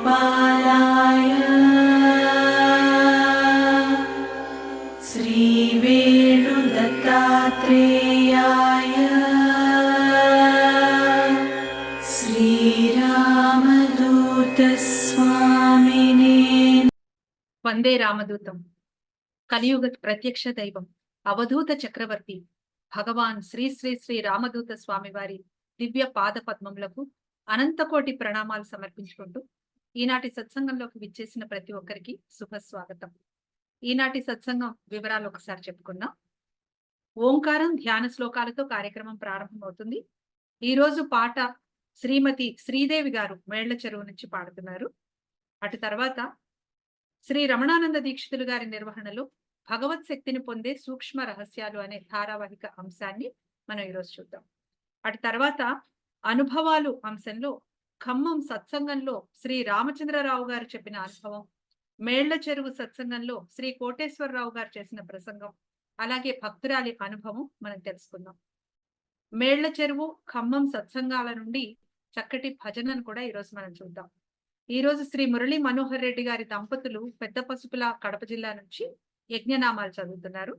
श्रीवेणुगोपालाय श्रीवेणुदत्तात्रेयाय श्रीरामदूतस्वामिने వందే రామదూతం. కలియుగ ప్రత్యక్ష దైవం అవధూత చక్రవర్తి భగవాన్ శ్రీ శ్రీ శ్రీ రామదూత స్వామి వారి దివ్య పాద పద్మములకు అనంతకోటి ప్రణామాలు సమర్పించుకుంటూ ఈనాటి సత్సంగంలోకి విచ్చేసిన ప్రతి ఒక్కరికి శుభస్వాగతం. ఈనాటి సత్సంగం వివరాలు ఒకసారి చెప్పుకుందాం. ఓంకారం ధ్యాన శ్లోకాలతో కార్యక్రమం ప్రారంభమవుతుంది. ఈ రోజు పాట శ్రీమతి శ్రీదేవి గారు మేళ్ల చెరువు నుంచి పాడుతున్నారు. అటు తర్వాత శ్రీ రమణానంద దీక్షితులు గారి నిర్వహణలో భగవత్ శక్తిని పొందే సూక్ష్మ రహస్యాలు అనే ధారావాహిక అంశాన్ని మనం ఈరోజు చూద్దాం. అటు తర్వాత అనుభవాలు అంశంలో ఖమ్మం సత్సంగంలో శ్రీ రామచంద్రరావు గారు చెప్పిన అనుభవం, మేళ్ల చెరువు సత్సంగంలో శ్రీ కోటేశ్వరరావు గారు చేసిన ప్రసంగం, అలాగే భక్తురాలి అనుభవం మనం తెలుసుకుందాం. మేళ్ల చెరువు ఖమ్మం సత్సంగాల నుండి చక్కటి భజనను కూడా ఈరోజు మనం చూద్దాం. ఈ రోజు శ్రీ మురళీ మనోహర్ రెడ్డి గారి దంపతులు పెద్ద పసుపుల కడప జిల్లా నుంచి యజ్ఞనామాలు చదువుతున్నారు.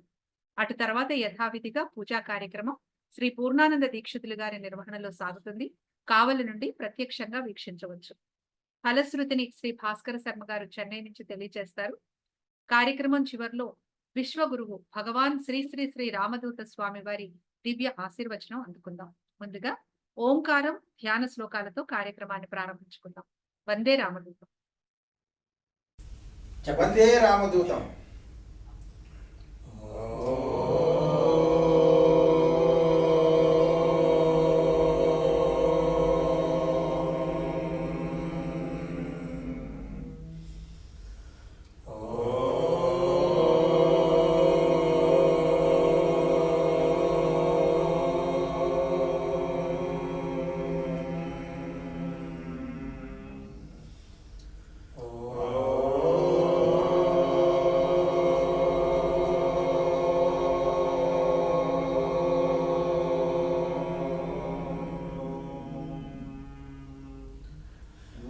అటు తర్వాత యథావిధిగా పూజా కార్యక్రమం శ్రీ పూర్ణానంద దీక్షితులు గారి నిర్వహణలో సాగుతుంది. కావలి నుండి ప్రత్యక్షంగా వీక్షించవచ్చు. ఫలశ్రుతిని శ్రీ భాస్కర శర్మ గారు చెన్నై నుంచి తెలియజేస్తారు. కార్యక్రమం చివరిలో విశ్వగురువు భగవాన్ శ్రీ శ్రీ శ్రీ రామదూత స్వామి వారి దివ్య ఆశీర్వచనం అందుకుందాం. ముందుగా ఓంకారం ధ్యాన శ్లోకాలతో కార్యక్రమాన్ని ప్రారంభించుకుందాం. వందే రామదూతం. వందే రామదూతం.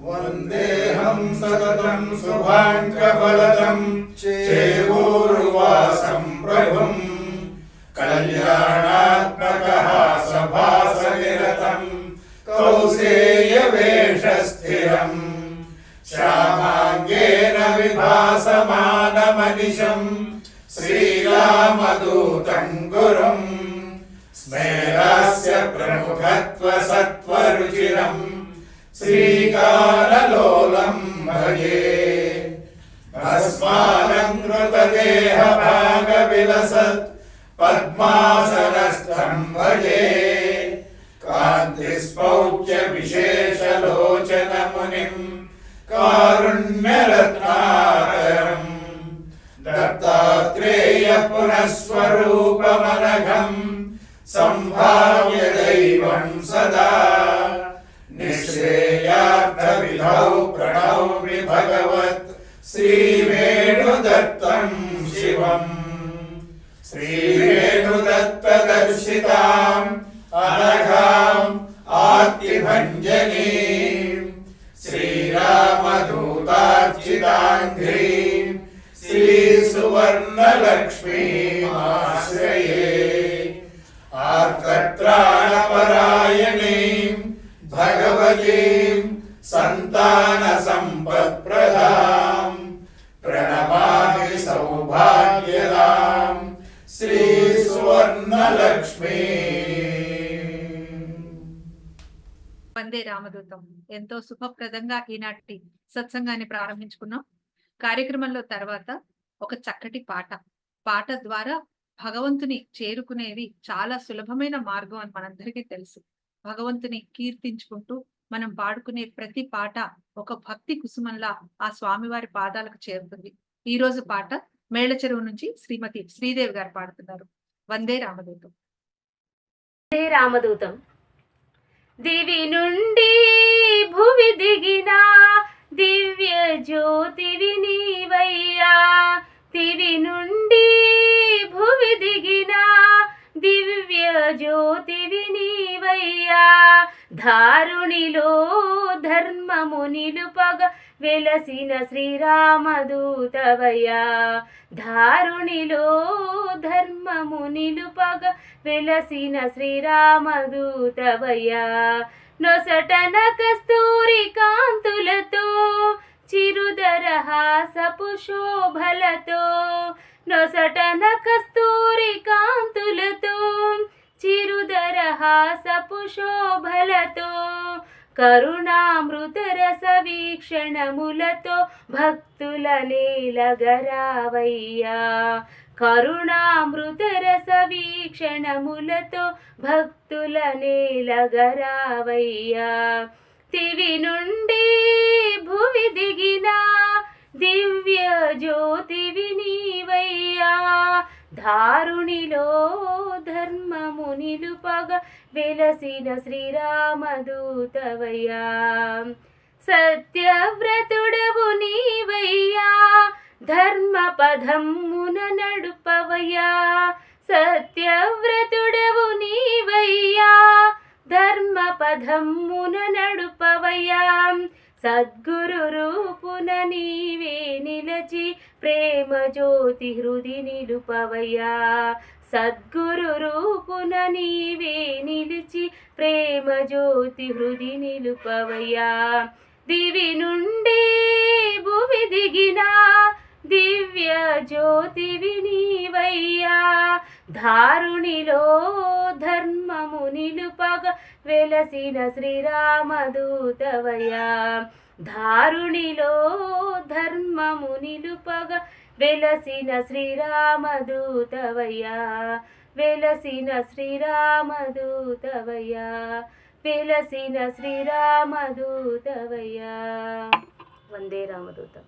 వందేహం సతతం శుభాంగఫలదం చేవూర్వాసం ప్రభుం కళ్యాణాత్మకః సభాసనిరతం కౌసేయవేషస్థిరం శ్యామాంగేన విభాసమానమనిశం శ్రీరామదూతం గురుం స్మేరాస్య ప్రముఖత్వ సత్వరుచిరం శ్రీకారలోలం భజే భస్మాలంకృతదేహ భాగవిలసత్ పద్మాసనస్థం భజే కాంతిస్పౌచ్య విశేషలోచన మునిం కారుణ్యరత్నాకరం దత్తాత్రేయ పునఃస్వరూపమనఘం సంభావ్య దైవం సదా నిశ్రేయార్థ విధౌ ప్రణౌమి భగవత్ శ్రీవేణుదత్తం శివం శ్రీవేణుదత్త దర్శితాం అనఘాం ఆర్తిభంజనీం శ్రీరామదూతార్చితాంఘ్రీం శ్రీసువర్ణలక్ష్మీమాశ్రయే ఆర్తత్రాణపరాయణీం భగవతీం సంతాన సంపత్ప్రదాం ప్రణమామి సౌభాగ్యదాం శ్రీ సువర్ణలక్ష్మీ. వందే రామదూతం. ఎంతో శుభప్రదంగా ఈనాటి సత్సంగాన్ని ప్రారంభించుకున్నాం. కార్యక్రమంలో తర్వాత ఒక చక్కటి పాట ద్వారా భగవంతుని చేరుకునేది చాలా సులభమైన మార్గం అని మనందరికీ తెలుసు. భగవంతుని కీర్తించుకుంటూ మనం పాడుకునే ప్రతి పాట ఒక భక్తి కుసుమంలా ఆ స్వామివారి పాదాలకు చేరుతుంది. ఈ రోజు పాట మేళ్ల చెరువు నుంచి శ్రీమతి శ్రీదేవి గారు పాడుతున్నారు. వందే రామదూతం. వందే రామదూతం. దివి నుండి భువి దిగిన దివ్య జ్యోతివి నీవయ్యా, దివి ధారుణిలో ధర్మము నిలుపగ వెలసిన శ్రీరామదూతవయ్యా. ధారుణిలో ధర్మము నిలుపగ వెలసిన శ్రీరామదూతవయ్యా. నొసటన కస్తూరి కాంతులతో చిరుదరహాసపు శోభలతో, నొసటన కస్తూరి కాంతులతో చిరుదరహాసపు శోభలతో, కరుణామృతరస వీక్షణములతో భక్తుల నేలగరావయ్యా. కరుణామృతరస వీక్షణములతో భక్తుల నేలగరావయ్యా. దివి నుండి భువి దిగిన దివ్య జ్యోతివి నీవయ్యా. ధారుణిలో ధర్మము నిలుపగ వెలసిన శ్రీరామదూతవయ్యా. సత్యవ్రతుడవు నీవయ్యా, ధర్మ పదమున నడుపవయ్యా. సత్యవ్రతుడవు నీవయ్యా, ధర్మ పదమున నడుపవయ్యా. సద్గురు రూపున నీవే నిలచి ప్రేమ జ్యోతి హృది నిలుపవయ్యా. సద్గురు రూపున నీవే నిలిచి ప్రేమ జ్యోతి హృది నిలుపవయ్యా. దివి నుండి భువి దిగిన దివ్య జ్యోతివి నీవయ్యా. ధారుణిలో ధర్మము నిలుపగ వెలసిన శ్రీరామదూతవయ్యా. ధారుణిలో ధర్మము నిలుపగ వెలసిన శ్రీరామదూతవయ్యా. వెలసిన శ్రీరామదూతవయ్యా. వెలసిన శ్రీరామదూతవయ్యా. వందే రామదూతం.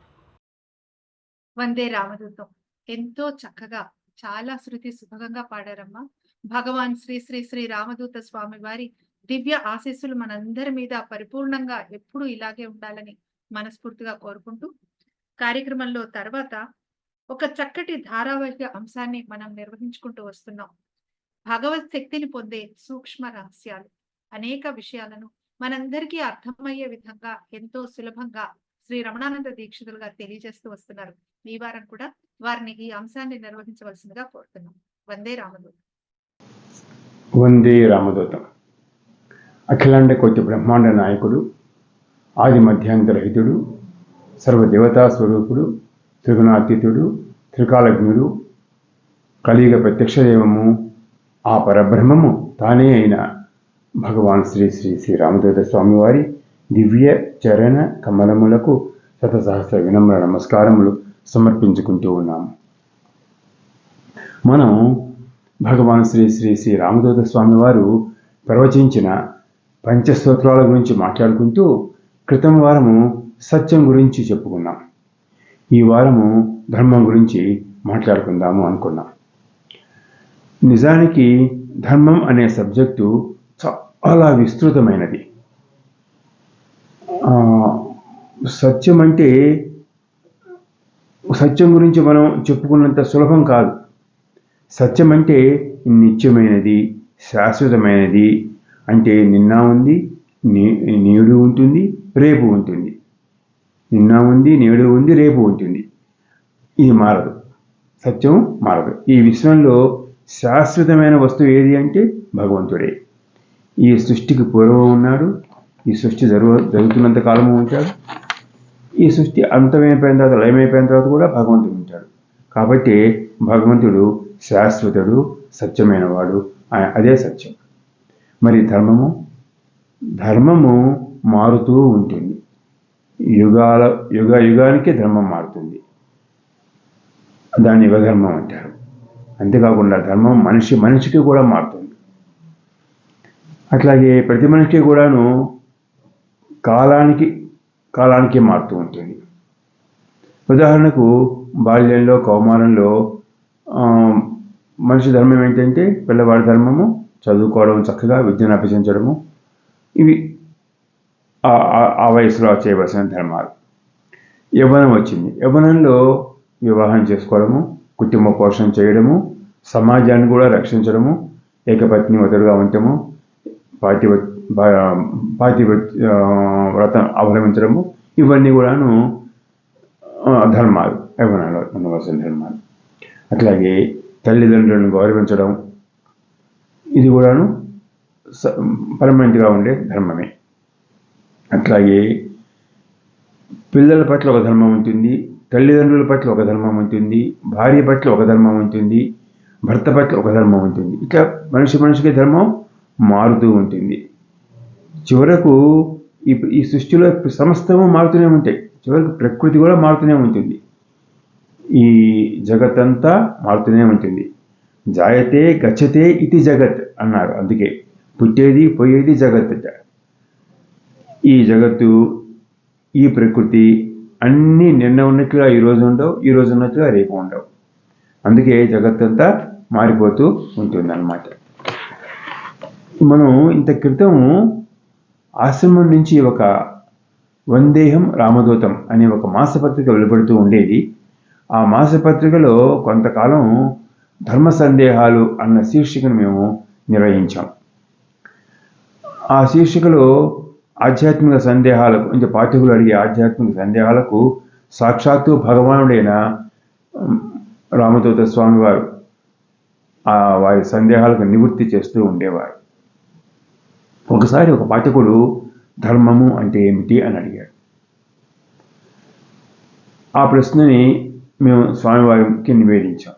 వందే రామదూతం. ఎంతో చక్కగా చాలా శృతి సుభగంగా పాడారమ్మా. భగవాన్ శ్రీ శ్రీ శ్రీ రామదూత స్వామి వారి దివ్య ఆశీస్సులు మనందరి మీద పరిపూర్ణంగా ఎప్పుడూ ఇలాగే ఉండాలని మనస్ఫూర్తిగా కోరుకుంటూ, కార్యక్రమంలో తర్వాత ఒక చక్కటి ధారావాహిక అంశాన్ని మనం నిర్వహించుకుంటూ వస్తున్నాం. భగవత్ శక్తిని పొందే సూక్ష్మ రహస్యాలు, అనేక విషయాలను మనందరికీ అర్థమయ్యే విధంగా ఎంతో సులభంగా శ్రీ రమణానంద దీక్షితులు గారు తెలియజేస్తూ వస్తున్నారు. ఈ వారం కూడా వారిని ఈ అంశాన్ని నిర్వహించవలసిందిగా కోరుతున్నాం. వందే రామదూతం. వందే రామదూతం. అఖిలాండ కోటి బ్రహ్మాండ నాయకుడు, ఆది మధ్యాంతరహితుడు, సర్వదేవతా స్వరూపుడు, త్రిగుణాతీతుడు, త్రికాలజ్ఞుడు, కలియుగ ప్రత్యక్ష దైవము, ఆ పరబ్రహ్మము తానే అయిన భగవాన్ శ్రీ శ్రీ శ్రీ రామదూత స్వామివారి దివ్య చరణ కమలములకు శతసహస్ర వినమ్ర నమస్కారములు సమర్పించుకుంటూ ఉన్నాము. మనం భగవాన్ శ్రీ శ్రీ శ్రీ రామదూత స్వామివారు ప్రవచించిన పంచస్తోత్రాల గురించి మాట్లాడుకుంటూ క్రితం వారము సత్యం గురించి చెప్పుకున్నాం. ఈ వారము ధర్మం గురించి మాట్లాడుకుందాము అనుకున్నాం. నిజానికి ధర్మం అనే సబ్జెక్టు చాలా విస్తృతమైనది. సత్యం అంటే సత్యం గురించి మనం చెప్పుకున్నంత సులభం కాదు. సత్యం అంటే నిత్యమైనది, శాశ్వతమైనది. అంటే నిన్న ఉంది, నేడు ఉంటుంది, రేపు ఉంటుంది. నిన్న ఉంది, నేడు ఉంది, రేపు ఉంటుంది. ఇది మారదు, సత్యం మారదు. ఈ విశ్వంలో శాశ్వతమైన వస్తువు ఏది అంటే భగవంతుడే. ఈ సృష్టికి పూర్వం ఉన్నాడు, ఈ సృష్టి జరుగుతున్నంత కాలము ఉంటాడు, ఈ సృష్టి అంతమైపోయిన తర్వాత, లయమైపోయిన తర్వాత కూడా భగవంతుడు ఉంటాడు. కాబట్టి భగవంతుడు శాశ్వతుడు, సత్యమైన వాడు, అదే సత్యం. మరి ధర్మము మారుతూ ఉంటుంది. యుగానికి ధర్మం మారుతుంది. దాన్ని యుగధర్మం అంటారు. అంతేకాకుండా ధర్మం మనిషికి కూడా మారుతుంది. అట్లాగే ప్రతి మనిషికి కూడాను కాలానికి మారుతూ ఉంటుంది. ఉదాహరణకు బాల్యంలో, కౌమారంలో మనిషి ధర్మం ఏంటంటే పిల్లవాడి ధర్మము చదువుకోవడం, చక్కగా విద్యను అభ్యసించడము. ఇవి ఆ వయసులో చేయవలసిన ధర్మాలు. యవ్వనం వచ్చింది. యవ్వనంలో వివాహం చేసుకోవడము, కుటుంబ పోషణ చేయడము, సమాజాన్ని కూడా రక్షించడము, ఏకపత్ని వదులుగా ఉండటము, వ్రతం అవలంబించడము, ఇవన్నీ కూడాను ధర్మాలు, యవ్వనంలో ఉండవలసిన ధర్మాలు. అట్లాగే తల్లిదండ్రులను గౌరవించడం, ఇది కూడాను పర్మనెంట్గా ఉండే ధర్మమే. అట్లాగే పిల్లల పట్ల ఒక ధర్మం ఉంటుంది, తల్లిదండ్రుల పట్ల ఒక ధర్మం ఉంటుంది, భార్య పట్ల ఒక ధర్మం ఉంటుంది, భర్త పట్ల ఒక ధర్మం ఉంటుంది. ఇట్లా మనిషికి ధర్మం మారుతూ ఉంటుంది. చివరకు ఈ సృష్టిలో సమస్తము మారుతూనే ఉంటాయి. చివరకు ప్రకృతి కూడా మారుతూనే ఉంటుంది. ఈ జగత్తంతా మారుతూనే ఉంటుంది. జాయతే గచ్చతే ఇది జగత్ అన్నారు. అందుకే పుట్టేది పోయేది జగత్. ఈ జగత్తు, ఈ ప్రకృతి అన్నీ నిన్న ఉన్నట్లుగా ఈరోజు ఉండవు, ఈరోజు ఉన్నట్లుగా రేపు ఉండవు. అందుకే జగత్తంతా మారిపోతూ ఉంటుందన్నమాట. మనం ఇంత క్రితం ఆశ్రమం నుంచి ఒక వందేహం రామదూతం అనే ఒక మాసపత్రిక వెలువడుతూ ఉండేది. ఆ మాసపత్రికలో కొంతకాలం ధర్మ సందేహాలు అన్న శీర్షికను మేము నిర్వహించాం. ఆ శీర్షికలో ఆధ్యాత్మిక సందేహాలకు, అంటే పాఠకులు అడిగే ఆధ్యాత్మిక సందేహాలకు సాక్షాత్తు భగవానుడైన రామదూత స్వామి వారు వారి సందేహాలకు నివృత్తి చేస్తూ ఉండేవారు. ఒకసారి ఒక పాఠకుడు ధర్మము అంటే ఏమిటి అని అడిగాడు. ఆ ప్రశ్నని మేము స్వామివారికి నివేదించాం.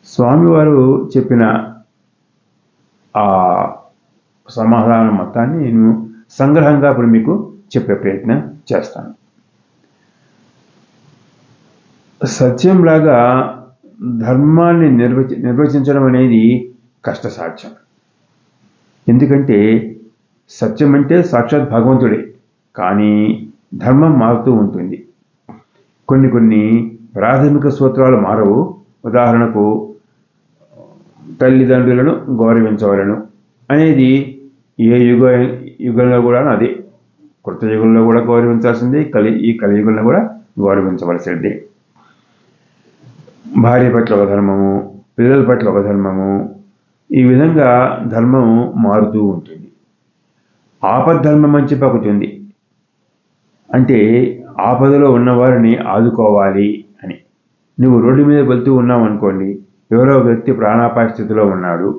స్వామివారు చెప్పిన ఆ సమాధానం మొత్తాన్ని నేను సంగ్రహంగా ఇప్పుడు మీకు చెప్పే ప్రయత్నం చేస్తాను. సత్యంలాగా ధర్మాన్ని నిర్వచించడం అనేది కష్టసాధ్యం. ఎందుకంటే సత్యం అంటే సాక్షాత్ భగవంతుడే, కానీ ధర్మం మారుతూ ఉంటుంది. కొన్ని ప్రాథమిక సూత్రాలు మారవు. ఉదాహరణకు తల్లిదండ్రులను గౌరవించవలను అనేది ఏ యుగంలో కూడా అదే, కృత యుగంలో కూడా గౌరవించాల్సిందే, ఈ కలియుగంలో కూడా గౌరవించవలసిందే. భార్య పట్ల ఒక ధర్మము, పిల్లల పట్ల ఒక ధర్మము, ఈ విధంగా ధర్మము మారుతూ ఉంటుంది. ఆపద్ధర్మం అని చెప్పి ఒకటి ఉంది. అంటే ఆపదలో ఉన్నవారిని ఆదుకోవాలి అని. నువ్వు రోడ్డు మీద వెళ్తూ ఉన్నావు అనుకోండి, ఎవరో వ్యక్తి ప్రాణాపాయ స్థితిలో ఉన్నాడు,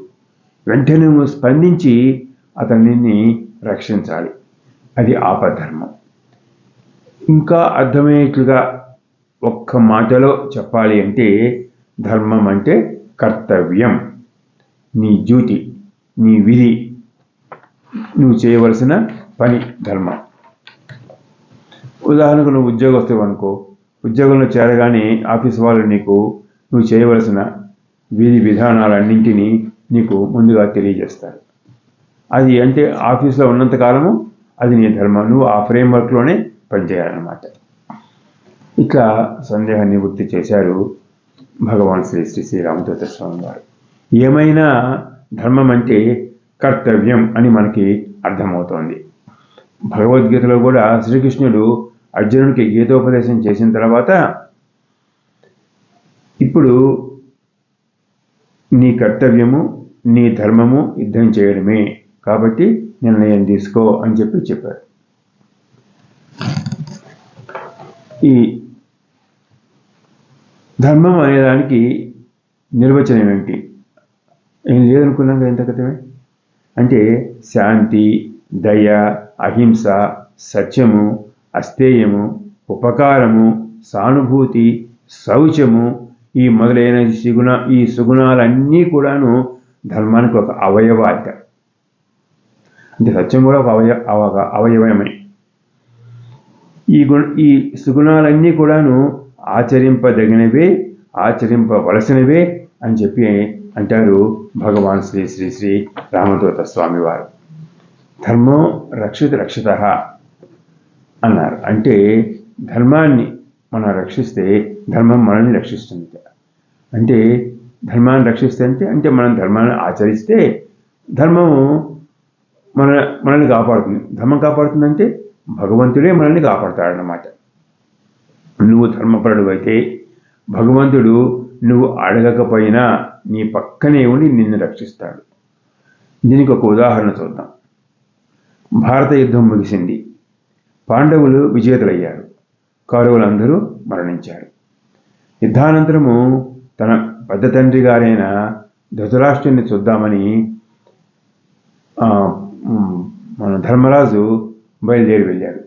వెంటనే నువ్వు స్పందించి అతన్ని రక్షించాలి. అది ఆపద్ధర్మం. ఇంకా అర్థమయ్యేట్లుగా ఒక్క మాటలో చెప్పాలి అంటే ధర్మం అంటే కర్తవ్యం, నీ డ్యూటీ, నీ విధి, నువ్వు చేయవలసిన పని ధర్మం. ఉదాహరణకు నువ్వు ఉద్యోగస్తువు అనుకో, ఉద్యోగంలో చేరగానే ఆఫీస్ వాళ్ళు నువ్వు చేయవలసిన విధి విధానాలన్నింటినీ నీకు ముందుగా తెలియజేస్తారు. అది అంటే ఆఫీస్లో ఉన్నంతకాలము అది నీ ధర్మం, నువ్వు ఆ ఫ్రేమ్వర్క్లోనే పనిచేయాలన్నమాట. ఇట్లా సందేహ నివృత్తి చేశారు భగవాన్ శ్రీ శ్రీ శ్రీ రామదూత స్వామి వారు. ఏమైనా ధర్మం అంటే కర్తవ్యం అని మనకి అర్థమవుతోంది. భగవద్గీతలో కూడా శ్రీకృష్ణుడు అర్జునుడికి గీతోపదేశం చేసిన తర్వాత, ఇప్పుడు నీ కర్తవ్యము, నీ ధర్మము యుద్ధం చేయడమే, కాబట్టి నిర్ణయం తీసుకో అని చెప్పారు. ఈ ధర్మం అనేదానికి నిర్వచనం ఏంటి? ఏం లేదనుకున్నాం కదా ఇంత క్రితమే. అంటే శాంతి, దయ, అహింస, సత్యము, అస్థేయము, ఉపకారము, సానుభూతి, శౌచము, ఈ మొదలైన ఈ సుగుణాలన్నీ కూడాను ధర్మానికి ఒక అవయవాట. అంటే సత్యం కూడా ఒక అవయవమే. ఈ సుగుణాలన్నీ కూడాను ఆచరింపదగినవే, ఆచరింపవలసినవే అని చెప్పి అంటారు భగవాన్ శ్రీ శ్రీ శ్రీ రామదూత స్వామి వారు. ధర్మో రక్షిత అన్నారు. అంటే ధర్మాన్ని మనం రక్షిస్తే ధర్మం మనల్ని రక్షిస్తుంది. అంటే ధర్మాన్ని రక్షిస్తే అంటే మనం ధర్మాన్ని ఆచరిస్తే ధర్మము మనల్ని కాపాడుతుంది. ధర్మం కాపాడుతుందంటే భగవంతుడే మనల్ని కాపాడుతాడనమాట. నువ్వు ధర్మపరుడు అయితే భగవంతుడు నువ్వు అడగకపోయినా నీ పక్కనే ఉండి నిన్ను రక్షిస్తాడు. దీనికి ఒక ఉదాహరణ చూద్దాం. భారత యుద్ధం ముగిసింది. పాండవులు విజేతలయ్యారు. కౌరవులందరూ మరణించారు. యుద్ధానంతరము తన పెద్ద తండ్రి గారైన ధృతరాష్ట్రుని చూద్దామని మన ధర్మరాజు బయలుదేరి వెళ్ళాడు.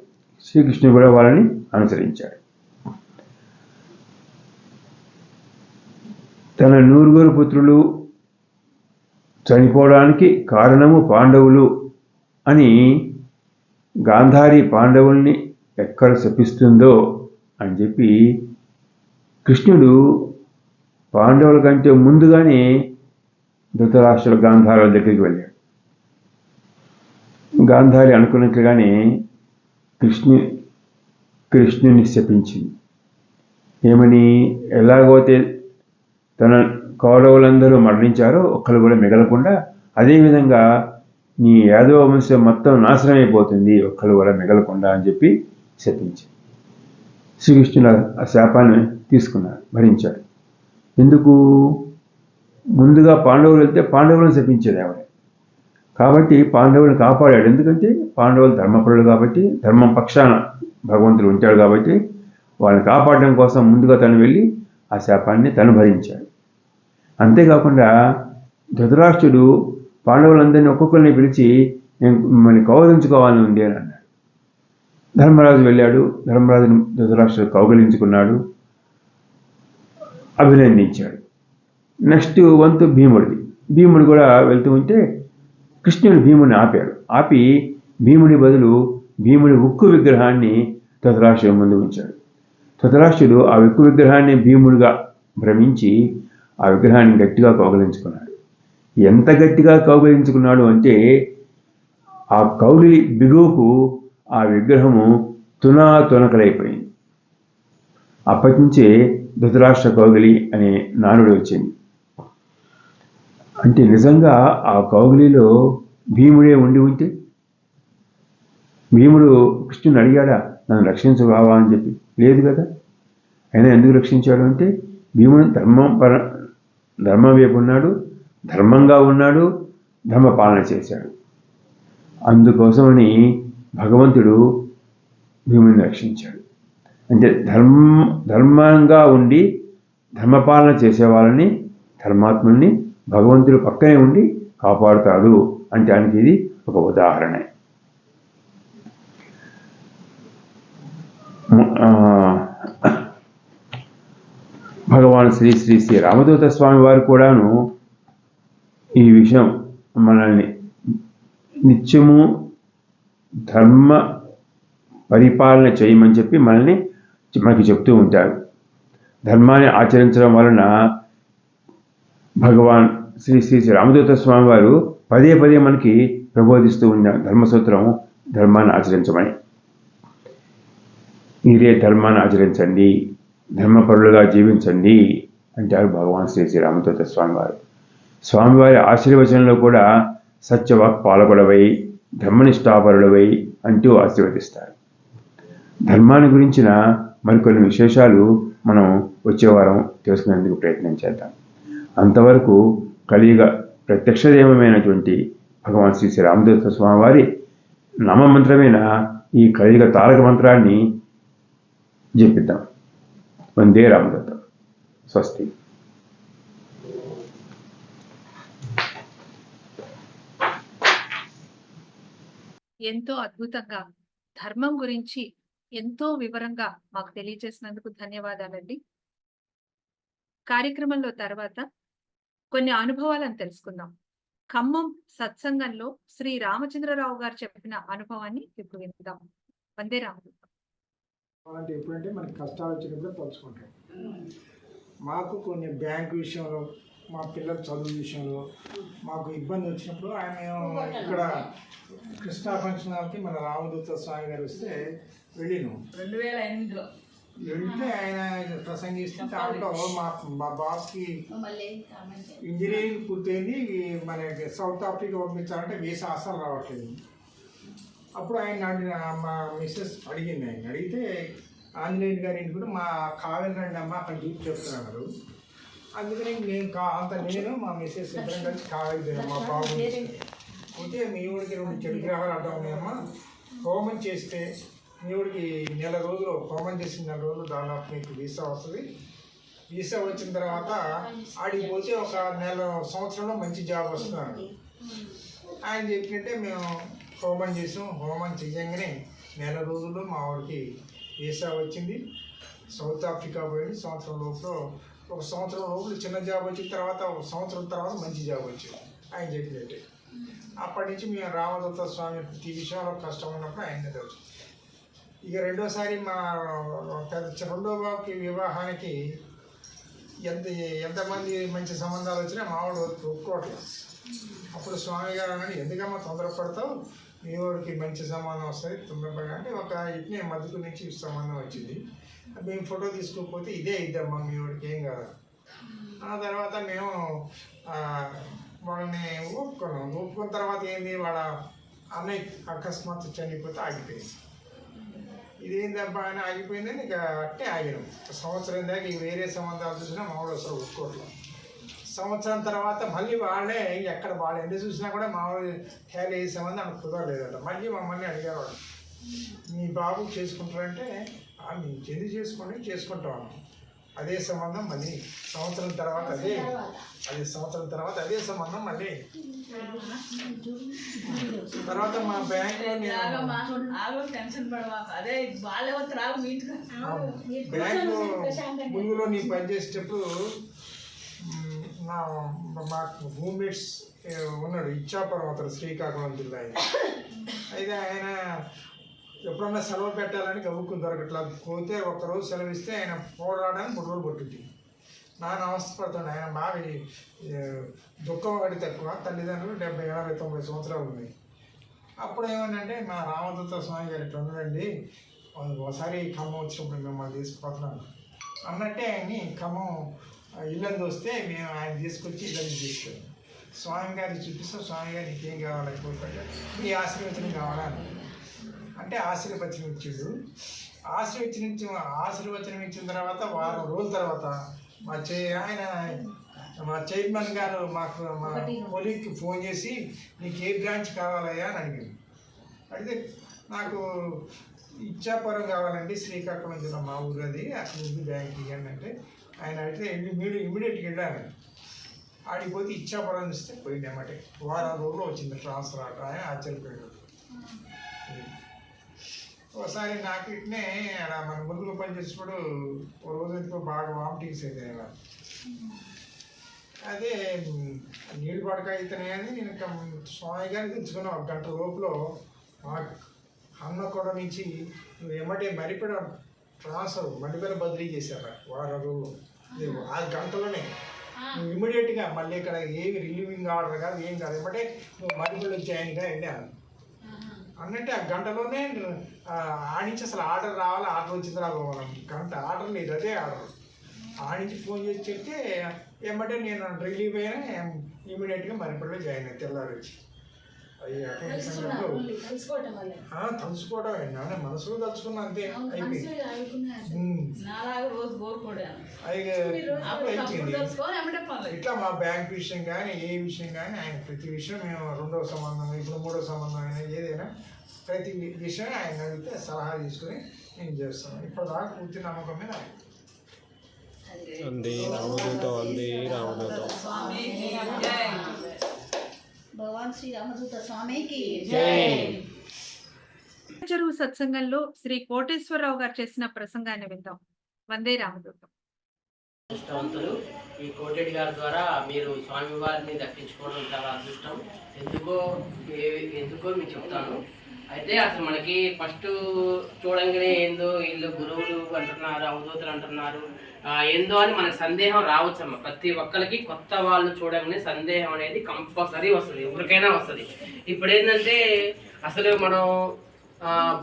శ్రీకృష్ణుడు కూడా వాళ్ళని అనుసరించాడు. తన 9 పుత్రులు చనిపోవడానికి కారణము పాండవులు అని గాంధారి పాండవుల్ని ఎక్కడ శపిస్తుందో అని చెప్పి కృష్ణుడు పాండవుల కంటే ముందుగానే ధృతరాష్ట్రుల గాంధారుల దగ్గరికి వెళ్ళాడు. గాంధారి అనుకున్నట్లుగానే కృష్ణుని శపించింది. ఏమని? ఎలాగైతే తన కౌరవులందరూ మరణించారో ఒక్కరు కూడా మిగలకుండా, అదేవిధంగా నీ యాదవ వంశం మొత్తం నాశనం అయిపోతుంది, ఒక్కరు కూడా మిగలకుండా అని చెప్పి శపించింది. శ్రీకృష్ణుడు ఆ శాపాన్ని తీసుకున్నాడు, భరించాడు. ఎందుకు? ముందుగా పాండవులు వెళ్తే పాండవులను శపించేది ఆవిడ. కాబట్టి పాండవులను కాపాడాడు. ఎందుకంటే పాండవులు ధర్మపరులు కాబట్టి, ధర్మం పక్షాన భగవంతుడు ఉంటాడు కాబట్టి వాళ్ళని కాపాడడం కోసం ముందుగా తను వెళ్ళి ఆ శాపాన్ని తను భరించాడు. అంతేకాకుండా ధృతరాష్ట్రుడు పాండవులందరినీ ఒక్కొక్కరిని పిలిచి నేను మిమ్మల్ని కౌగిలించుకోవాలని ఉంది అని అన్నాడు. ధర్మరాజు వెళ్ళాడు. ధర్మరాజును ధృతరాష్ట్రుడు కౌగిలించుకున్నాడు, అభినందించాడు. నెక్స్ట్ వంతు భీముడిది. భీముడు కూడా వెళ్తూ ఉంటే కృష్ణుడు భీముడిని ఆపాడు. ఆపి భీముడి బదులు భీముడి ఉక్కు విగ్రహాన్ని ధృతరాష్ట్రుడి ముందు ఉంచాడు. ధృతరాష్ట్రుడు ఆ ఉక్కు విగ్రహాన్ని భీముడిగా భ్రమించి ఆ విగ్రహాన్ని గట్టిగా కౌగిలించుకున్నాడు. ఎంత గట్టిగా కౌగిలించుకున్నాడు అంటే ఆ కౌలి బిగువుకు ఆ విగ్రహము తునకలైపోయింది. అప్పటి నుంచే ధృతరాష్ట్ర కౌగిలి అనే నానుడు వచ్చింది. అంటే నిజంగా ఆ కౌగిలిలో భీముడే ఉండి ఉంటే, భీముడు కృష్ణుని అడిగాడా నన్ను రక్షించు బావా అని చెప్పి? లేదు కదా. అయినా ఎందుకు రక్షించాడు అంటే భీముడు ధర్మం వైపు ఉన్నాడు, ధర్మంగా ఉన్నాడు, ధర్మపాలన చేశాడు. అందుకోసమని భగవంతుడు భీముడిని రక్షించాడు. అంటే ధర్మంగా ఉండి ధర్మపాలన చేసేవాళ్ళని, ధర్మాత్ముల్ని భగవంతుడు పక్కనే ఉండి కాపాడుతాడు అంటే దానికి ఇది ఒక ఉదాహరణ. భగవాన్ శ్రీ శ్రీ శ్రీ రామదూత స్వామి వారు కూడాను ఈ విషయం మనల్ని నిత్యము ధర్మ పరిపాలన చేయమని చెప్పి మనకి చెప్తూ ఉంటారు. ధర్మాన్ని ఆచరించడం వలన భగవాన్ శ్రీ శ్రీ శ్రీ రామదూత స్వామి వారు పదే పదే మనకి ప్రబోధిస్తూ ఉన్న ధర్మసూత్రం ధర్మాన్ని ఆచరించమని. మీరే ధర్మాన్ని ఆచరించండి, ధర్మపరులుగా జీవించండి అంటారు భగవాన్ శ్రీ శ్రీ రామదూత స్వామివారు. స్వామివారి ఆశీర్వచనంలో కూడా సత్యవాక్ పాలకుడవై ధర్మనిష్టాపరుడవై అంటూ ఆశీర్వదిస్తారు. ధర్మాన్ని గురించిన మరికొన్ని విశేషాలు మనం వచ్చే వారం తెలుసుకునేందుకు ప్రయత్నం చేద్దాం. అంతవరకు కలియుగ ప్రత్యక్ష దైవమైనటువంటి భగవాన్ శ్రీ శ్రీ రామదూత స్వామివారి నామమంత్రమైన ఈ కలియుగ తారక మంత్రాన్ని జపిద్దాం. వందే రామదూత. స్వస్తి. ఎంతో అద్భుతంగా ధర్మం గురించి ఎంతో వివరంగా మాకు తెలియజేసినందుకు ధన్యవాదాలండి. కార్యక్రమంలో తర్వాత కొన్ని అనుభవాలను తెలుసుకుందాం. ఖమ్మం సత్సంగంలో శ్రీ రామచంద్రరావు గారు చెప్పిన అనుభవాన్ని ఇప్పుడు విందాం. వందే రామదూత. అలాంటి ఎప్పుడంటే మనకి కష్టాలు వచ్చినప్పుడే తలుచుకుంటాం. మాకు కొన్ని బ్యాంకు విషయంలో, మా పిల్లల చదువు విషయంలో మాకు ఇబ్బంది వచ్చినప్పుడు ఆయన ఇక్కడ కృష్ణా ఫంక్షన్ హాల్కి మన రామదూత స్వామి గారు వస్తే వెళ్ళినాం. 2008లో వెళ్తే ఆయన ప్రసంగిస్తే దాంట్లో మా బాస్కి ఇంజనీరింగ్ పూర్తయింది, మనకి సౌత్ ఆఫ్రికా పంపించాలంటే వీసా అసలు రావట్లేదు. అప్పుడు ఆయన మా మిస్సెస్ అడిగింది. ఆయన అడిగితే ఆంజనేయుని గారి ఇంటి కూడా మా కావేరి రండి అమ్మ అక్కడ చూసి చెప్తున్నారు. అందుకని నేను మా మిస్సెస్ ఇద్దరం కలిసి కావేరి మా బాబు పోతే మీ ఊరికి 2 చెడు గ్రహాలు అడ్డం ఉన్నాయమ్మా, హోమం చేస్తే మీ ఊరికి నెల రోజులు హోమం చేసిన 4 రోజులు దాదాపు మీకు వీసా వస్తుంది. వీసా వచ్చిన తర్వాత ఆడికి పోతే ఒక సంవత్సరంలో మంచి జాబ్ వస్తుంది. ఆయన చెప్పినట్టే మేము హోమం చేసాం. హోమం చేయగానే నెల రోజుల్లో మా వాడికి వీసా వచ్చింది. సౌత్ ఆఫ్రికా పోయింది. సంవత్సరం లోపల చిన్న జాబ్ వచ్చిన తర్వాత 1 సంవత్సరం తర్వాత మంచి జాబ్ వచ్చింది ఆయన చెప్పినట్టే. అప్పటి నుంచి మేము రామదత్త స్వామి ప్రతి విషయంలో కష్టం ఉన్నప్పుడు ఆయన తెలుసు. ఇక రెండోసారి మా రెండో బాబుకి వివాహానికి ఎంతమంది మంచి సంబంధాలు వచ్చినా మావాడు ఒప్పుకోవట్లేదు. అప్పుడు స్వామి గారు అన్నాడు, ఎందుకమ్మా తొందరపడతావు, మీ వాడికి మంచి సంబంధం వస్తుంది తొందరపడగా అంటే ఒక ఇట్నే మధ్యకు నుంచి సంబంధం వచ్చింది. మేము ఫోటో తీసుకోకపోతే ఇదే ఇద్దమ్మా మీ వాడికి ఏం కాదు. ఆ తర్వాత మేము వాళ్ళని ఒప్పుకున్న తర్వాత ఏంది, వాళ్ళ అన్నయ్య అకస్మాత్తు చనిపోతే ఆగిపోయింది. ఇదేందబ్బా అని ఆగిపోయిందని ఇక అట్టే ఆగినాం. సంవత్సరం దాకా ఇక వేరే సంబంధాలు చూసినా మామూలు అసలు ఒప్పుకోవట్లేదు. సంవత్సరం తర్వాత మళ్ళీ వాళ్ళే ఎక్కడ వాళ్ళు ఎంత చూసినా కూడా మామూలు హ్యాలీ ఏ సంబంధం నాకు కుదరలేదట. మళ్ళీ మమ్మల్ని అడిగారు, మీ బాబు చేసుకుంటారంటే మేము ఎందుకు చేసుకుంటాం. అదే సంబంధం మళ్ళీ సంవత్సరం తర్వాత అదే సంబంధం మళ్ళీ తర్వాత మా బ్యాంకులో ములుగులో నేను పనిచేసేటప్పుడు మాకు రూమ్మేట్స్ ఉన్నాడు, ఇచ్చాపురం అతను, శ్రీకాకుళం జిల్లా. అయితే ఆయన ఎప్పుడన్నా సెలవు పెట్టాలని గబుక్కుని దొరకట్లా. పోతే ఒక్కరోజు సెలవు ఇస్తే ఆయన పోరాడడానికి 3 రోజులు పట్టుద్ది. నాన్న అవస్థపడుతుంది. ఆయన బాగా దుఃఖం ఒకటి తక్కువ. తల్లిదండ్రులు 70, 80, 90 సంవత్సరాలు ఉన్నాయి. అప్పుడు ఏమనంటే మా రామదత్త స్వామి గారు ఇట్లా ఉన్నాడండి, ఒకసారి ఖమ్మం వచ్చినప్పుడు మిమ్మల్ని తీసుకుపోతున్నాను అన్నట్టే ఆయన్ని ఖమ్మం ఇల్లందు వస్తే మేము ఆయన తీసుకొచ్చి ఇల్లందు తీసుకెళ్ళాం. స్వామి గారికి చూపిస్తాం. స్వామి గారు నీకేం కావాలనుకుంటే మీ ఆశీర్వచనం కావాలని అంటే ఆశీర్వచనం ఇచ్చాడు. ఆశీర్వచనం ఇచ్చిన తర్వాత వారం రోజుల తర్వాత మా చైర్మన్ గారు మా కొలీగ్కి ఫోన్ చేసి నీకు ఏ బ్రాంచ్ కావాలయ్యా అని అడిగాడు. అడిగితే నాకు ఇచ్చాపురం కావాలండి, శ్రీకాకుళం జిల్లా మా ఊరు, అది అక్కడ ఉంది బ్యాంక్ ఇవ్వండి అంటే ఆయన అడిగితే ఇమీడియట్గా వెళ్ళాను. ఆడిపోతే ఇచ్చాపురం ఇస్తే పోయింది అన్నమాట. వారం రోజుల్లో వచ్చింది ట్రాన్స్ఫర్. ఆయన ఆశ్చర్యపోయాడు. ఒకసారి నాకు ఇట్నే అలా మన మురుగులో పనిచేసినప్పుడు ఒక రోజు ఎందుకో బాగా వామిటింగ్స్ అయితే అదే నీళ్ళు పడక అయితేనే నేను స్వామి గారిని తెచ్చుకున్నా. 1 గంట లోపల మాకు హన్మకొండ నుంచి ఎమ్మటే మరిపడ ట్రాన్స్ఫర్ మడిపేర బదిలీ చేశారు. వారం రోజులు 6 గంటలోనే ఇమ్మీడియట్గా మళ్ళీ ఇక్కడ ఏమి రిలీవింగ్ ఆర్డర్ కాదు, ఏం కాదు, ఎమ్మటే నువ్వు మరిపడ వచ్చాయనిగా వెళ్ళాను అన్నట్టు. ఆ గంటలోనే ఆడించి అసలు ఆర్డర్ రావాలి, ఆర్డర్ వచ్చింది రావు, గంట ఆర్డర్ లేదు, అదే ఆర్డర్. ఆడించి ఫోన్ చేసి చెప్తే ఏమంటే నేను రిలీవ్ అయినా ఇమీడియట్గా మరిపడిలో జాయిన్ అయ్యి తెల్లారి వచ్చి. తలుచుకోవడం ఏంటంటే మనసులో తలుచుకున్నా అంతే అయిపోయింది. ఇట్లా మా బ్యాంక్ విషయం కానీ ఏ విషయం కానీ ఆయన ప్రతి విషయం మేము 2వ సంబంధం ఇప్పుడు 3వ సంబంధం అయినా ఏదైనా ప్రతి విషయం ఆయన అడిగితే సలహా తీసుకుని నేను చేస్తాను. ఇప్పుడు దాకా పూర్తి నమ్మకం మీద భగవాన్ శ్రీ రామదూత స్వామికి చెరువు సత్సంగంలో శ్రీ కోటేశ్వరరావు గారు చేసిన ప్రసంగాన్ని విందాం. వందే రామదూతం. అదృష్టవంతులు. ఈ కోటేటి గారి ద్వారా మీరు స్వామివారిని దర్శించుకోవడం చాలా అదృష్టం. ఎందుకో మీకు చెప్తాను. అయితే అసలు మనకి ఫస్ట్ చూడంగానే ఏందో వీళ్ళు గురువులు అంటున్నారు, అవధూతలు అంటున్నారు, ఏందో అని మనకు సందేహం రావచ్చమ్మ. ప్రతి ఒక్కరికి కొత్త వాళ్ళు చూడగానే సందేహం అనేది కంపల్సరీ వస్తుంది, ఎవరికైనా వస్తుంది. ఇప్పుడు ఏంటంటే అసలు మనం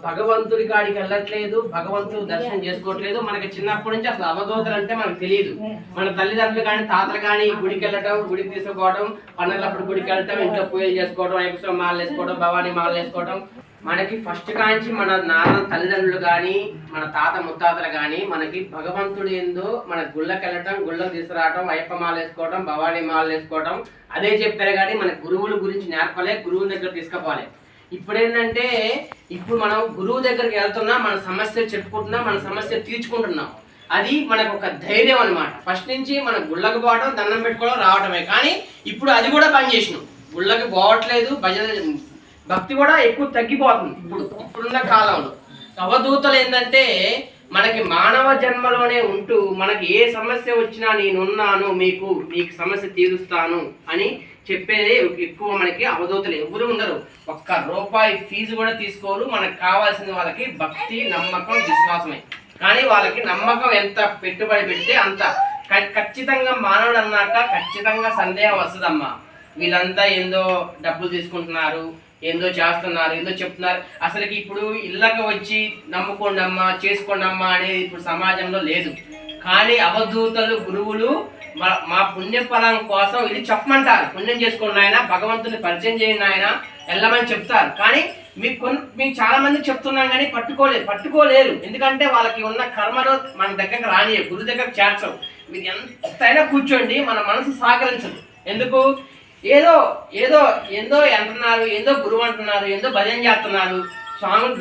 భగవంతుడి కాడికి వెళ్ళట్లేదు, భగవంతుడు దర్శనం చేసుకోవట్లేదు. మనకి చిన్నప్పటి నుంచి అసలు అవధూతలు అంటే మనకు తెలియదు. మన తల్లిదండ్రులు కానీ తాతలు కానీ గుడికి వెళ్ళటం, గుడికి తీసుకోవడం, పండుగలప్పుడు గుడికి వెళ్ళటం, ఇంట్లో పూజలు చేసుకోవడం, ఐపుసం మాలలు వేసుకోవడం, భవానీ మాలలు వేసుకోవడం, మనకి ఫస్ట్ కాంచి మన నాన్న తల్లిదండ్రులు కానీ మన తాత ముత్తాతలు కానీ మనకి భగవంతుడు ఏందో మన గుళ్ళకి వెళ్ళటం, గుళ్ళకి తీసుకురావటం, అయ్యప్ప మాల వేసుకోవటం, భవానీ మాల వేసుకోవటం అదే చెప్పారు. కానీ మన గురువుల గురించి నేర్పలే, గురువుల దగ్గర తీసుకుపోలే. ఇప్పుడు ఏంటంటే ఇప్పుడు మనం గురువు దగ్గరికి వెళ్తున్నాం, మన సమస్యలు చెప్పుకుంటున్నాం, మన సమస్యలు తీర్చుకుంటున్నాం. అది మనకు ఒక ధైర్యం అనమాట. ఫస్ట్ నుంచి మన గుళ్ళకి పోవడం, దండం పెట్టుకోవడం, రావటమే. కానీ ఇప్పుడు అది కూడా పని చేసినాం. గుళ్ళకి పోవట్లేదు, భజన భక్తి కూడా ఎక్కువ తగ్గిపోతుంది ఇప్పుడున్న కాలంలో. అవధూతలు ఏంటంటే మనకి మానవ జన్మలోనే ఉంటూ మనకి ఏ సమస్య వచ్చినా నేనున్నాను, మీకు సమస్య తీరుస్తాను అని చెప్పేది ఎక్కువ. మనకి అవధూతలు ఎవరు ఉండరు, ఒక్క రూపాయి ఫీజు కూడా తీసుకోరు. మనకు కావాల్సిన వాళ్ళకి భక్తి, నమ్మకం, విశ్వాసమే. కానీ వాళ్ళకి నమ్మకం ఎంత పెట్టుబడి పెడితే అంత ఖచ్చితంగా మానవుడు అన్నాక ఖచ్చితంగా సందేహం వస్తుందమ్మా. వీళ్ళంతా ఏందో డబ్బులు తీసుకుంటున్నారు, ఏందో చేస్తున్నారు, ఏందో చెప్తున్నారు. అసలుకి ఇప్పుడు ఇళ్ళకి వచ్చి నమ్ముకోండి అమ్మా, చేసుకోండి అమ్మా అనేది ఇప్పుడు సమాజంలో లేదు. కానీ అవధూతలు, గురువులు మా పుణ్యఫలం కోసం ఇది చెప్పమంటారు. పుణ్యం చేసుకోండి ఆయన, భగవంతుని పరిచయం చేయండి ఆయన, వెళ్ళమని చెప్తారు. కానీ మీకు చాలా మందికి చెప్తున్నాం కానీ పట్టుకోలేరు. ఎందుకంటే వాళ్ళకి ఉన్న కర్మలు మన దగ్గరకు రానియవు, గురువు దగ్గర చేర్చవు. మీరు ఎంతైనా కూర్చోండి, మన మనసు సహకరించదు. ఎందుకు? ఏదో ఏదో ఏందో అంటున్నారు, ఏందో గురువు అంటున్నారు, ఏందో భజన చేస్తున్నారు, స్వాములు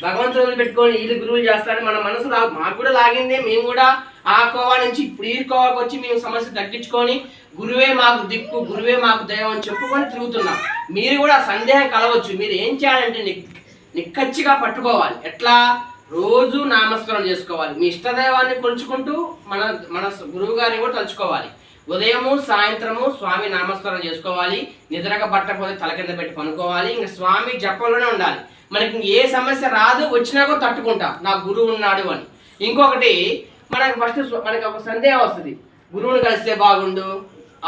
భగవంతుని పెట్టుకొని వీళ్ళు గురువులు చేస్తారు. మన మనసు మాకు కూడా లాగింది. మేము కూడా ఆ కోవా నుంచి ఇప్పుడు ఈ కోవాకి వచ్చి మేము సమస్య తగ్గించుకొని గురువే మాకు దిక్కు, గురువే మాకు దైవం అని చెప్పుకొని తిరుగుతున్నాం. మీరు కూడా సందేహం కలవచ్చు. మీరు ఏం చేయాలంటే నిక్కచ్చిగా పట్టుకోవాలి. ఎట్లా? రోజు నామస్మరణ చేసుకోవాలి. మీ ఇష్టదైవాన్ని కొలుచుకుంటూ మన గురువు గారిని కూడా తలుచుకోవాలి. ఉదయము సాయంత్రము స్వామి నామస్మరణ చేసుకోవాలి. నిద్రగా పట్టకపోతే తల కింద పెట్టి పనుకోవాలి. ఇంకా స్వామి జపంలోనే ఉండాలి. మనకి ఏ సమస్య రాదు, వచ్చినా కూడా తట్టుకుంటాం, నా గురువు ఉన్నాడు అని. ఇంకొకటి మనకి ఫస్ట్ మనకి ఒక సందేహం వస్తుంది, గురువుని కలిస్తే బాగుండు,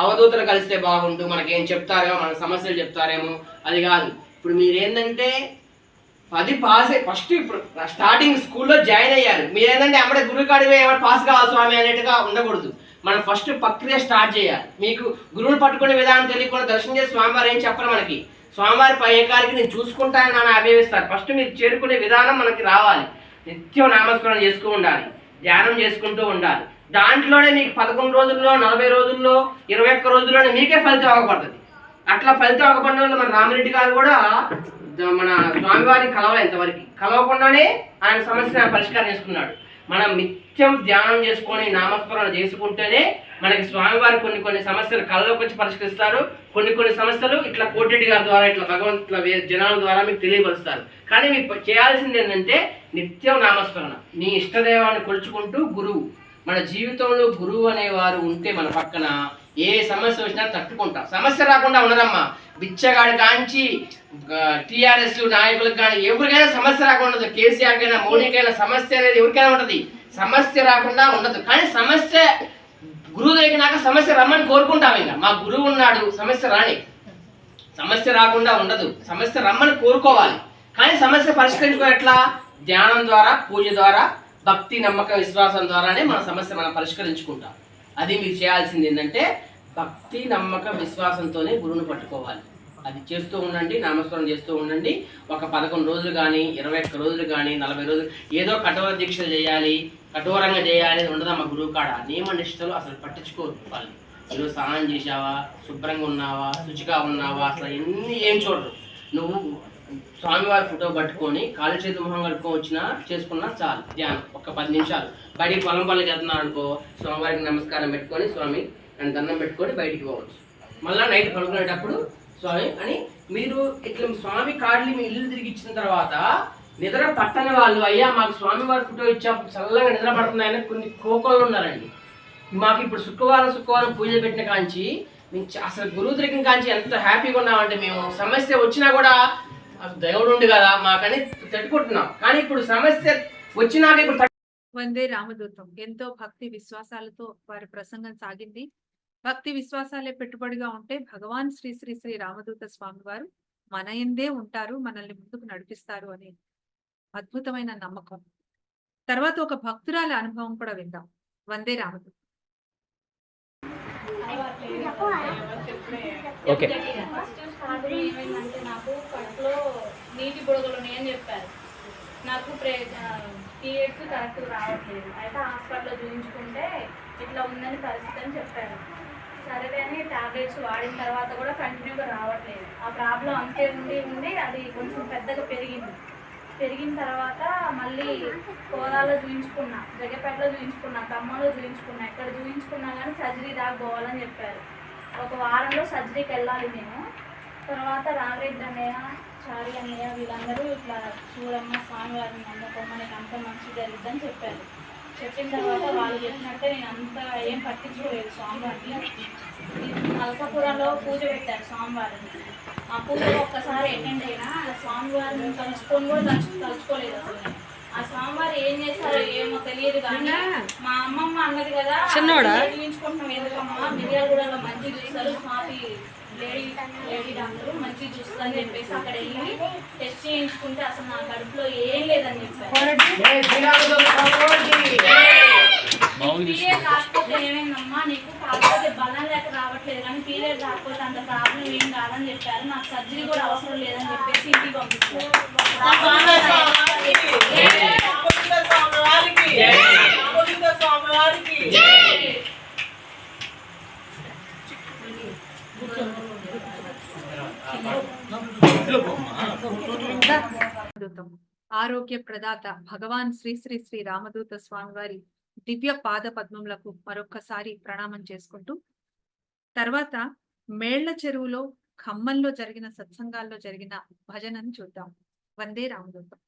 అవధూతలు కలిస్తే బాగుండు, మనకేం చెప్తారేమో, మన సమస్యలు చెప్తారేమో. అది కాదు. ఇప్పుడు మీరేంటంటే 10 పాస్ ఫస్ట్ ఇప్పుడు స్టార్టింగ్ స్కూల్లో జాయిన్ అయ్యారు. మీరేంటంటే అమ్మడే గురువు కాడివే ఎవరు పాస్ కావాలి స్వామి అనేట్టుగా ఉండకూడదు. మనం ఫస్ట్ ప్రక్రియ స్టార్ట్ చేయాలి. మీకు గురువుని పట్టుకునే విధానం తెలియకుండా దర్శనం చేసి స్వామివారు ఏం చెప్పరు మనకి. స్వామివారి పై ఏకానికి నేను చూసుకుంటాను అని అభివేస్తారు. ఫస్ట్ మీరు చేరుకునే విధానం మనకి రావాలి. నిత్యం నామస్మరణ చేసుకుంటూ ఉండాలి, ధ్యానం చేసుకుంటూ ఉండాలి. దాంట్లోనే మీకు 11 రోజుల్లో, 40 రోజుల్లో, 21 రోజుల్లోనే మీకే ఫలితం అవ్వబడుతుంది. అట్లా ఫలితం అవ్వబడిన వాళ్ళు మన రామిరెడ్డి గారు కూడా మన స్వామివారిని ఇంతవరకు కలవకుండానే ఆయన సమస్య పరిష్కారం చేసుకున్నాడు. మనం నిత్యం ధ్యానం చేసుకొని నామస్మరణ చేసుకుంటేనే మనకి స్వామివారి కొన్ని సమస్యలు కళ్ళలోకి వచ్చి పరిష్కరిస్తారు. కొన్ని సమస్యలు ఇట్లా కోటిరెడ్డి గారి ద్వారా, ఇట్లా భగవంతుల జనాల ద్వారా మీకు తెలియపరుస్తారు. కానీ మీకు చేయాల్సింది ఏంటంటే నిత్యం నామస్మరణ, నీ ఇష్టదైవాన్ని కొలుచుకుంటూ గురువు. మన జీవితంలో గురువు అనేవారు ఉంటే మన పక్కన ఏ సమస్య వచ్చినా తట్టుకుంటాం. సమస్య రాకుండా ఉండదమ్మా. బిచ్చగాడి కాంచి టీఆర్ఎస్ నాయకులకు కానీ ఎవరికైనా సమస్య రాకుండా ఉండదు. కేసీఆర్ కైనా, మోడీకైనా సమస్య అనేది ఎవరికైనా ఉంటుంది. సమస్య రాకుండా ఉండదు. కానీ సమస్య గురువు దగ్గర సమస్య రమ్మని కోరుకుంటాం. ఇంకా మా గురువు ఉన్నాడు, సమస్య రాని. సమస్య రాకుండా ఉండదు, సమస్య రమ్మని కోరుకోవాలి. కానీ సమస్య పరిష్కరించుకో ఎట్లా? ధ్యానం ద్వారా, పూజ ద్వారా, భక్తి, నమ్మకం, విశ్వాసం ద్వారానే మన సమస్య మనం పరిష్కరించుకుంటాం. అది మీరు చేయాల్సింది ఏంటంటే భక్తి, నమ్మకం, విశ్వాసంతోనే గురువును పట్టుకోవాలి. అది చేస్తూ ఉండండి, నామస్మరణ చేస్తూ ఉండండి. ఒక 11 రోజులు కానీ, 21 రోజులు కానీ, 40 రోజులు ఏదో కఠోర దీక్ష చేయాలి, కఠోరంగా చేయాలి అని ఉండదమ్మా. గురువు కాడ నియమ నిష్టలు అసలు పట్టించుకోరు వాళ్ళు. ఈరోజు స్నానం చేసావా, శుభ్రంగా ఉన్నావా, శుచిగా ఉన్నావా, అసలు ఎన్ని ఏం చూడరు. నువ్వు స్వామివారి ఫోటో పట్టుకొని కాలు చేతి మొహం కడుక్కొని వచ్చినా చేసుకున్నా చాలు. ధ్యానం ఒక 10 నిమిషాలు. బయటికి పొలం పనులు చేస్తున్నాను అనుకో, స్వామివారికి నమస్కారం పెట్టుకొని స్వామి అని దండం పెట్టుకొని బయటికి పోవచ్చు. మళ్ళీ నైట్ పడుకునేటప్పుడు స్వామి అని మీరు ఇట్లా స్వామి కార్డులు మీ ఇల్లు తిరిగి ఇచ్చిన తర్వాత నిద్ర పట్టని వాళ్ళు, అయ్యా మాకు స్వామివారి ఫోటో ఇచ్చాప్పుడు చల్లగా నిద్ర పడుతున్నాయని కొన్ని కోకళ్ళు ఉన్నారండి. మాకు ఇప్పుడు శుక్రవారం పూజలు పెట్టిన కాంచి మేము అసలు గురువు దగ్గర కాంచి ఎంత హ్యాపీగా ఉన్నామంటే, మేము సమస్య వచ్చినా కూడా దేవుడు ఉండి కదా మాకని తట్టుకుంటున్నాం. కానీ ఇప్పుడు సమస్య వచ్చినాక ఇప్పుడు వందే రామదూతం. ఎంతో భక్తి విశ్వాసాలతో వారి ప్రసంగం సాగింది. భక్తి విశ్వాసాలే పెట్టుబడిగా ఉంటే భగవాన్ శ్రీ శ్రీ శ్రీ రామదూత స్వామి వారు మన ఎందే ఉంటారు, మనల్ని ముందుకు నడిపిస్తారు అనే అద్భుతమైన నమ్మకం. తర్వాత ఒక భక్తురాలి అనుభవం కూడా విందాం. వందే రామదూతం. ఓకే. ఫస్ట్ స్టార్టింగ్ ఏమైందంటే నాకు కడుపులో నీటి బుడగలు ఉన్నాయని చెప్పారు. నాకు పీరియడ్స్ కరెక్ట్ రావట్లేదు. అయితే హాస్పిటల్లో చూపించుకుంటే ఇట్లా ఉందని పరిస్థితి అని చెప్పారు. సరే అని టాబ్లెట్స్ వాడిన తర్వాత కూడా కంటిన్యూగా రావట్లేదు. ఆ ప్రాబ్లం అంతే ఉండి అది కొంచెం పెద్దగా పెరిగిన తర్వాత మళ్ళీ కోదాలో చూపించుకున్నా, జగ్గపేటలో చూపించుకున్నా, ఖమ్మంలో చూపించుకున్నా. ఎక్కడ చూపించుకున్నా కానీ సర్జరీ దాకా పోవాలని చెప్పారు. ఒక వారంలో సర్జరీకి వెళ్ళాలి నేను. తర్వాత రామరెడ్డి అన్నయ్య, చారి అన్నయ్య వీళ్ళందరూ ఇట్లా చూడమ్మ స్వామివారిని నమ్మకమ్మని అంత మంచి జరుగుద్దని చెప్పారు. చెప్పిన తర్వాత వాళ్ళు చెప్పినట్టే నేను అంత ఏం పట్టించుకోలేదు స్వామివారిని. అల్కాపురంలో పూజ పెట్టారు స్వామివారిని. ఆ పూజలో ఒక్కసారి అటెండ్ అయినా స్వామివారిని తలుచుకొని కూడా తలుచుకోలేదు అసలు నేను. ఆ స్వామివారు ఏం చేశారో ఏమో తెలియదు కానీ మా అమ్మమ్మ అన్నది కదా చూపించుకుంటున్నాం ఎందుకమ్మా మిర్యాలగూడలో మంచి చూస్తారు స్వామి లేడీ డాక్టర్ మంచి చూస్తుంది అని చెప్పేసి అక్కడ వెళ్ళి టెస్ట్ చేయించుకుంటే అసలు నా కడుపులో ఏం లేదని చెప్పారు. పీరియడ్ కాకపోతే ఏమైందమ్మా నీకు, కాకపోతే బలం లేక రావట్లేదు కానీ పీరియడ్ కాకపోతే అంత ప్రాబ్లం ఏం కాదని చెప్పారు. నాకు సర్జరీ కూడా అవసరం లేదని చెప్పేసి ఇంటికి పంపించారు. ఆరోగ్య ప్రదాత భగవాన్ శ్రీ శ్రీ శ్రీ రామదూత స్వామివారి దివ్య పాద పద్మములకు మరొక్కసారి ప్రణామం చేసుకుంటూ తర్వాత మేళ్ల చెరువులో ఖమ్మంలో జరిగిన సత్సంగాల్లో జరిగిన భజనను చూద్దాం. వందే రామదూతం.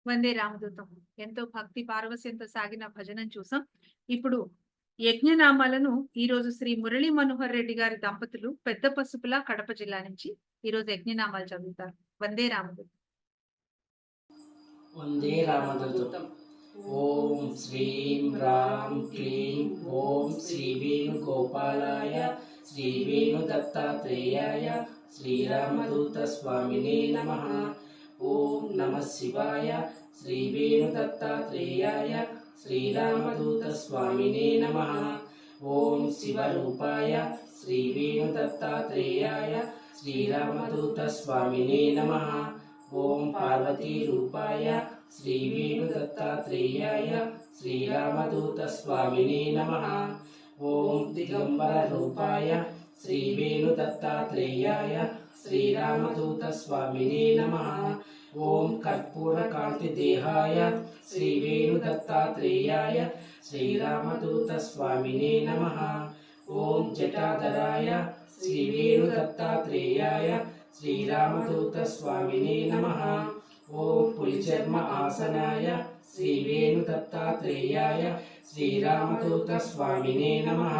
వందే రామదూతం. ఎంతో భక్తి పారవస్యంతో సాగిన భజనను చూసాం. ఇప్పుడు యజ్ఞనామాలను ఈ రోజు శ్రీ మురళీ మనోహర్ రెడ్డి గారి దంపతులు పెద్ద పసుపుల కడప జిల్లా నుంచి ఈ రోజు యజ్ఞనామాలు చదువుతారు. వందే రామదూతం. వందే రామదూతం. ఓం శ్రీం రాం క్లీం ఓం శ్రీ వేణుగోపాలాయ గోపాలాయ శ్రీ వేణు దత్తాత్రేయాయ శ్రీరామదూత స్వామినే నమః. ఓం నమః శివాయ శ్రీ వేణు దత్తాత్రేయాయ శ్రీరామదూత స్వామినే నమః. ఓం శివరూపాయ శ్రీ వేణు దత్తాత్రేయాయ శ్రీరామదూత స్వామినే నమః. ఓం పార్వతీ రూపాయ శ్రీ వేణు దత్తాత్రేయాయ శ్రీరామదూత స్వామినే నమః. ఓం దిగంబర రూపాయ శ్రీ వేణు దత్తాత్రేయాయ శ్రీరామదూత స్వామినే నమః. ఓం కర్పూర కాంతి దేహాయ శ్రీ వేణు దత్తాత్రేయాయ శ్రీరామదూత స్వామినే నమః. ఓం జటాధరాయ శ్రీ వేణు దత్తాత్రేయాయ శ్రీరామదూత స్వామినే నమః. ఓం పులిచర్మ ఆసనాయ శ్రీ వేణు దత్తాత్రేయాయ శ్రీరామదూత స్వామినే నమః.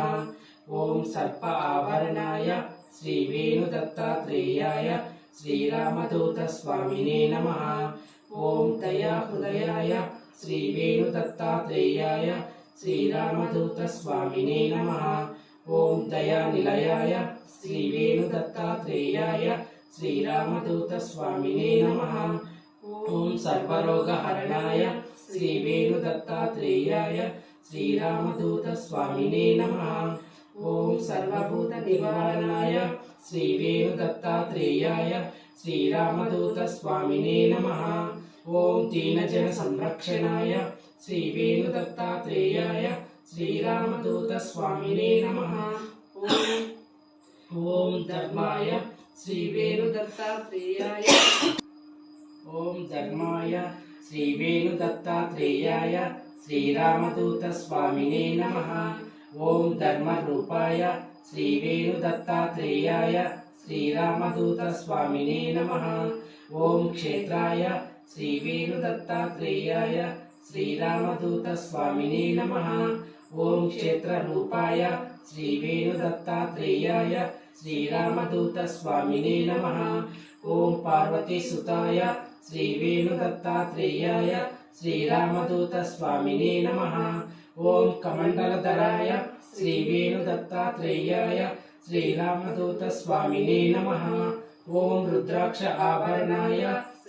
ఓం సర్ప ఆభరణాయ శ్రీ వేణు దత్తాత్రేయాయ శ్రీరామదూత స్వామినే నమః. ఓం దయా హృదయాయ శ్రీ వేణు దత్తాత్రేయాయ శ్రీరామదూత స్వామినే నమః. ఓం దయా నిలయాయ శ్రీ వేణు దత్తాత్రేయాయ శ్రీరామదూత స్వామినే నమః. ఓం సర్వరోగ హరణాయ శ్రీ వేణు దత్తాత్రేయాయ శ్రీరామదూత స్వామినే నమః. ఓం సర్వభూత నివారణాయ శ్రీ వేణు దత్తాత్రేయాయ శ్రీరామదూత స్వామినే నమః. ఓం దీనజన సంరక్షణాయ శ్రీ వేణు దత్తాత్రేయాయ శ్రీరామదూత స్వామినే నమః. ఓం ధర్మాయ శ్రీ వేణు దత్తాత్రేయాయ ఓం ధర్మాయ శ్రీ వేణు దత్తాత్రేయాయ శ్రీరామదూత స్వామినే నమః. ఓం ధర్మ రూపాయ శ్రీ వేణు దత్తాత్రేయాయ శ్రీరామదూత స్వామినే నమః. ఓం క్షేత్రాయ శ్రీ వేణు దత్తాత్రేయాయ శ్రీరామదూత స్వామినే నమః. ఓం క్షేత్ర రూపాయ శ్రీ వేణు దత్తాత్రేయాయ శ్రీరామదూత స్వామినే నమః. ఓం పార్వతీ సుతాయ శ్రీ వేణు దత్తాత్రేయాయ శ్రీరామదూత స్వామినే నమః. ఓం కమండలధరాయ శ్రీ వేణు దత్తాత్రేయాయ శ్రీరామదూత స్వామినే నమః. ఓం రుద్రాక్ష ఆభరణాయ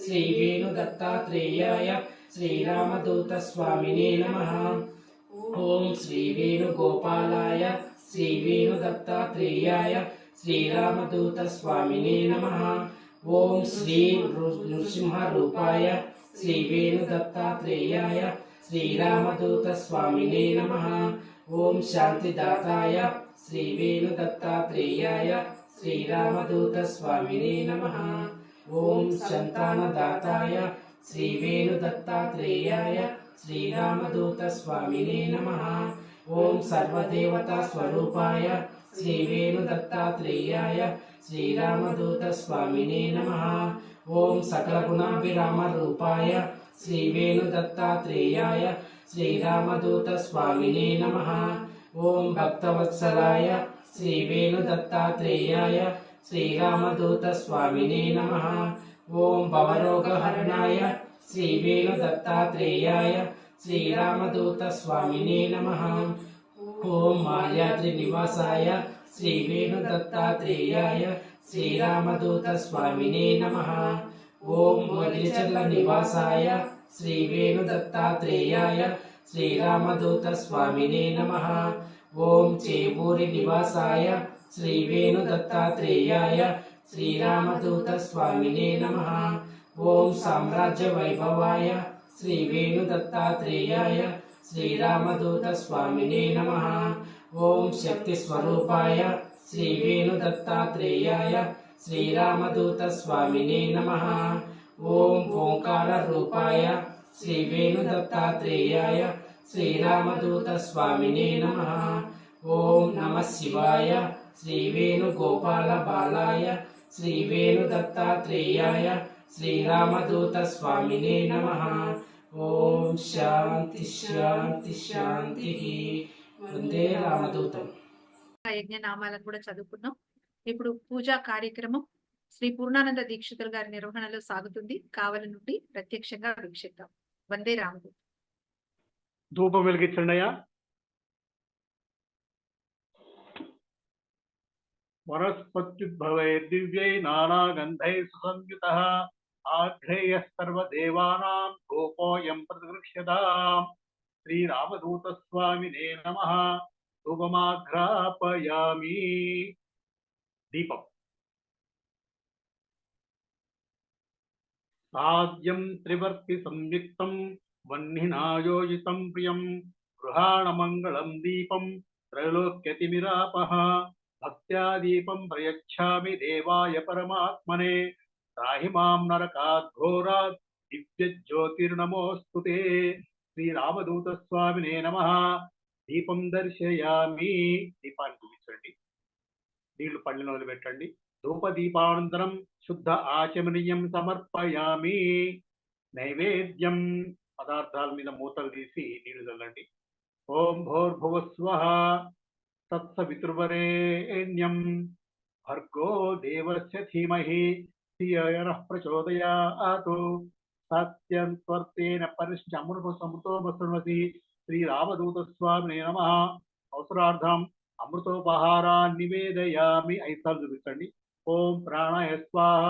శ్రీ వేణు దత్తాత్రేయాయ శ్రీరామదూత స్వామినే నమః. ఓం శ్రీ వేణు గోపాలాయ శ్రీ వేణు దత్తాత్రేయాయ శ్రీరామదూత స్వామినే నమః. ఓం శ్రీ నృసింహ రూపాయ శ్రీ వేణు దత్తాత్రేయాయ శ్రీరామదూత స్వామినే నమః. ఓం శాంతిదాతాయ శ్రీ వేణు దత్తాత్రేయాయ శ్రీరామదూత స్వామినే నమః. ఓం సంతానదాతాయ శ్రీ వేణు దత్తాత్రేయాయ శ్రీరామదూత స్వామినే నమః. ఓం సర్వదేవతా స్వరూపాయ శ్రీ వేణు దత్తాత్రేయాయ శ్రీరామదూత స్వామినే నమః. ఓం సకల గుణాభిరామ రూపాయ శ్రీ వేణు దత్తాత్రేయాయ శ్రీరామదూత స్వామినే నమః. ఓం భక్తవత్సలాయ శ్రీ వేణు దత్తాత్రేయాయ శ్రీరామదూత స్వామినే నమః. ఓం భవరోగహరణాయ శ్రీ వేణు దత్తాత్రేయాయ శ్రీరామదూత స్వామినే నమః. ఓం మాల్యాద్రి నివాసాయ శ్రీ వేణు దత్తాత్రేయాయ శ్రీరామదూత స్వామినే నమః. ఓం మొదలిచెర్ల నివాసాయ శ్రీ వేణు దత్తాత్రేయాయ శ్రీరామదూత స్వామినే నమః. ఓం చేబూరి నివాసాయ శ్రీ వేణు దత్తాత్రేయాయ శ్రీరామదూత స్వామినే నమః. ఓం సామ్రాజ్య వైభవాయ శ్రీ వేణు దత్తాత్రేయాయ శ్రీరామదూత స్వామినే నమః. ఓం శక్తి స్వరూపాయ శ్రీ వేణు దత్తాత్రేయాయ శ్రీరామదూత స్వామినే నమః. ఓం ఓంకార రూపాయ శ్రీ వేణు దత్తాత్రేయాయ శ్రీరామదూత స్వామినే నమః. ఓం నమః శివాయ శ్రీ వేణు గోపాల బాలాయ శ్రీ వేణు దత్తాత్రేయాయ శ్రీరామదూత స్వామినే నమః. ఓం శాంతి శాంతి శాంతి. వందే రామదూతం. యజ్ఞ నామాలను కూడా చదువుకున్నాం. ఇప్పుడు పూజా కార్యక్రమం శ్రీ పూర్ణానంద దీక్షితులు గారి నిర్వహణలో సాగుతుంది. కావలి నుండి ప్రత్యక్షంగా వీక్షిద్దాం. వందే రామదూతం. ధూపం వెలిగించండి అయ్యా. वनस्पत्युद्भवै दिव्यै नानागन्धैः सुसंयुतः आघ्रेयः सर्वदेवानां गोपोऽयं प्रतिगृह्यताम्। श्रीरामदूतस्वामिने नमः। धूपमाघ्रापयामि। दीपम् साध्यं त्रिवर्ति संयुक्तं वह्निनायोजितं प्रियं गृहाणमङ्गलं दीपं त्रैलोक्यतिमिरापः। भक्त्या दीपं प्रयच्छामि देवाय परमात्मने। त्राहि मां नरकाद्घोरात् दिव्यज्योतिर्नमोऽस्तु ते। श्रीरामदूतस्वामिने नमः। దీపం దర్శయామి. దీపాన్ని చూపించండి. నీళ్లు పళ్ళెంలో వదిలిపెట్టండి. ధూపదీపానంతరం శుద్ధ ఆచమనీయం సమర్పయామి. నైవేద్యం పదార్థాల మీద మూతలు తీసి నీళ్లు చల్లండి. ఓం భోర్భువస్వః తత్సవితుర్వరేణ్యం భర్గో దేవస్య ధీమహి ధియో యనః ప్రచోదయాత్. సత్యం త్వర్తేన పరిశ్రమృతో వసృణ్వసి. శ్రీరామదూతస్వామినే నమః. అవసరార్థం అమృతోపహారాన్ని నివేదయామి. 5 సార్లు చూపించండి. ఓం ప్రాణాయ స్వాహ,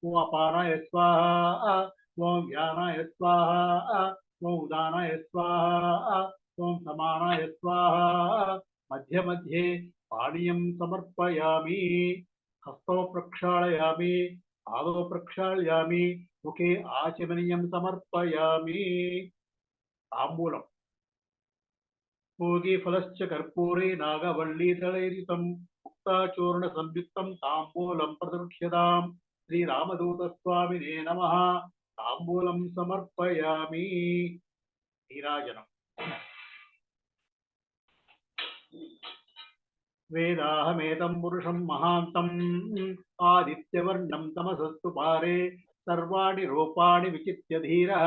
ఓం అపానాయ స్వాహ, ఓం వ్యానాయ స్వాహ, ఓం ఉదానాయ స్వాహ, ఓం సమానాయ స్వాహ. మధ్య మధ్యే పానీయం సమర్పయామి. హస్తో ప్రక్షాళయామి, పాదో ప్రక్షాళయామి, ముఖే ఆచమనీయం సమర్పయామి. తాంబూలం పూగీఫలశ్చ కర్పూరే నాగవల్లీదళైరితం ముక్తాచూర్ణ సంయుక్తం తాంబూలం ప్రదృక్ష్యతాం. శ్రీరామదూతస్వామినే నమః. తాంబూలం సమర్పయామి. నీరాజనం. వేదాహమేతం పురుషం మహాంతం ఆదిత్యవర్ణం తమసస్తు పారే సర్వాణి రూపాణి విచిత్య ధీరః